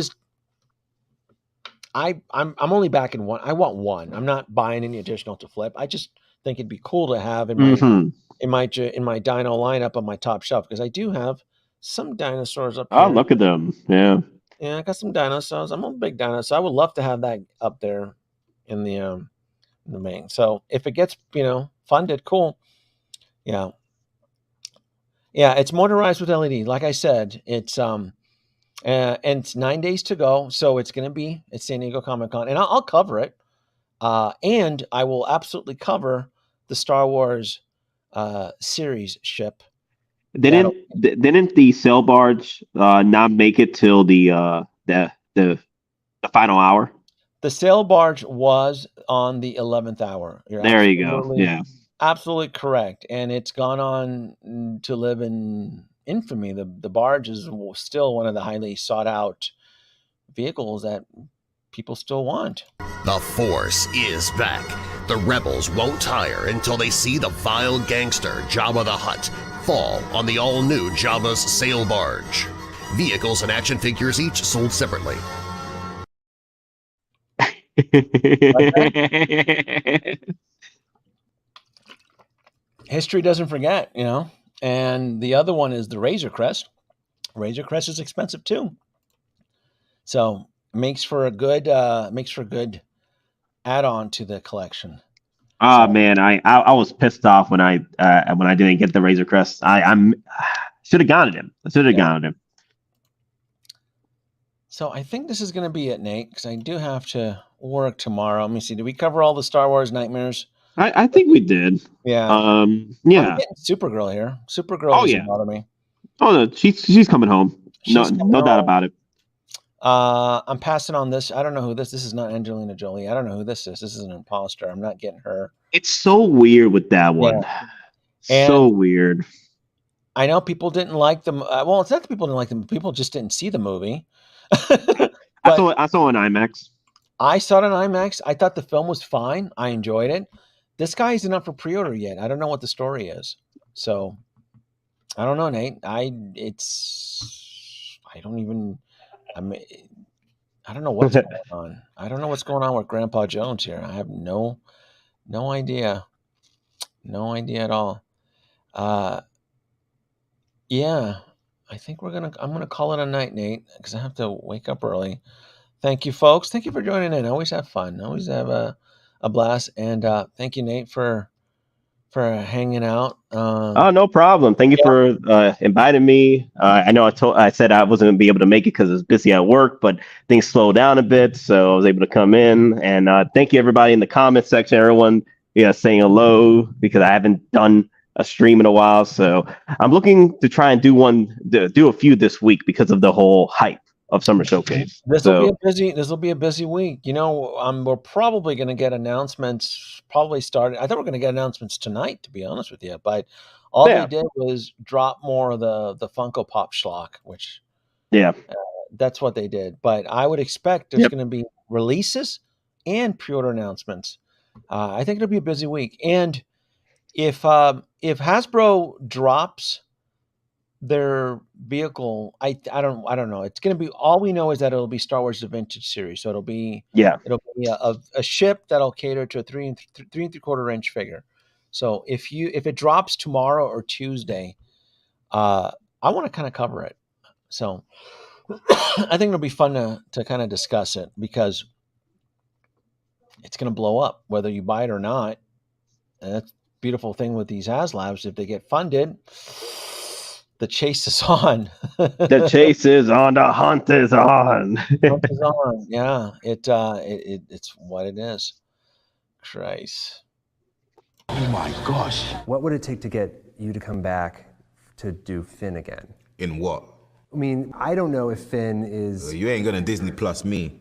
only backing one. I want one. I'm not buying any additional to flip. I just think it'd be cool to have in my dino lineup on my top shelf, because I do have some dinosaurs up here. Oh, look at them. Yeah. Yeah, I got some dinosaurs. I'm a big dinosaur. I would love to have that up there in the main. So if it gets, funded, cool. Yeah. Yeah, it's motorized with LED. Like I said, it's and it's 9 days to go. So it's going to be at San Diego Comic-Con, and I'll cover it. And I will absolutely cover the Star Wars series ship. Didn't the sail barge not make it till the final hour? The sail barge was on the 11th hour. There you go. Yeah, absolutely correct. And it's gone on to live in infamy. The barge is still one of the highly sought out vehicles that people still want. The Force is back. The rebels won't tire until they see the vile gangster Jabba the Hutt fall on the all-new Jabba's sail barge. Vehicles and action figures each sold separately. History doesn't forget, And the other one is the Razor Crest. Razor Crest is expensive too. So makes for a good add-on to the collection. Oh So- man, I was pissed off when I didn't get the Razor Crest. I'm should have gone at him. I should have gone at him. So I think this is going to be it, Nate, because I do have to work tomorrow. Let me see. Did we cover all the Star Wars Nightmares? I think we did. Yeah. Yeah. I'm getting Supergirl here. Supergirl doesn't bother me. Oh no, she's coming home. She's No coming doubt home. about it. I'm passing on this. I don't know who this. This is not Angelina Jolie. I don't know who this is. This is an imposter. I'm not getting her. It's so weird with that one. Yeah. So weird. I know people didn't like them. Well, it's not that people didn't like them. People just didn't see the movie. I saw it in IMAX. I saw it in IMAX. I thought the film was fine. I enjoyed it. This guy isn't up for pre-order yet. I don't know what the story is. So I don't know, Nate. I don't know what's going on. I don't know what's going on with Grandpa Jones here. I have no idea. No idea at all. Yeah. I think I'm gonna call it a night, Nate, because I have to wake up early. Thank you, folks. Thank you for joining in. I always have fun. I always have a blast. And thank you, Nate, for hanging out. Oh, no problem. Thank you for inviting me. I know I said I wasn't going to be able to make it because I was busy at work, but things slowed down a bit, so I was able to come in. And thank you, everybody in the comments section, everyone saying hello, because I haven't done a stream in a while. So I'm looking to try and do a few this week because of the whole hype of Summer Showcase. This will be a busy week. We're probably going to get announcements. Probably started. I thought we're going to get announcements tonight, to be honest with you. But all they did was drop more of the Funko Pop schlock, which that's what they did. But I would expect there's going to be releases and pre-order announcements. I think it'll be a busy week. And if Hasbro drops their vehicle, I don't know. It's going to be, all we know is that it'll be Star Wars The Vintage Series. So it'll be a ship that'll cater to a 3 3/4 inch figure. So if it drops tomorrow or Tuesday, I want to kind of cover it. So I think it'll be fun to kind of discuss it, because it's going to blow up whether you buy it or not. And that's the beautiful thing with these HasLabs. If they get funded, the chase is on. The chase is on. The hunt is on. Hunt is on. Yeah, it's what it is. Christ. Oh my gosh. What would it take to get you to come back to do Finn again? In what? I mean, I don't know if Finn is... You ain't gonna Disney Plus me.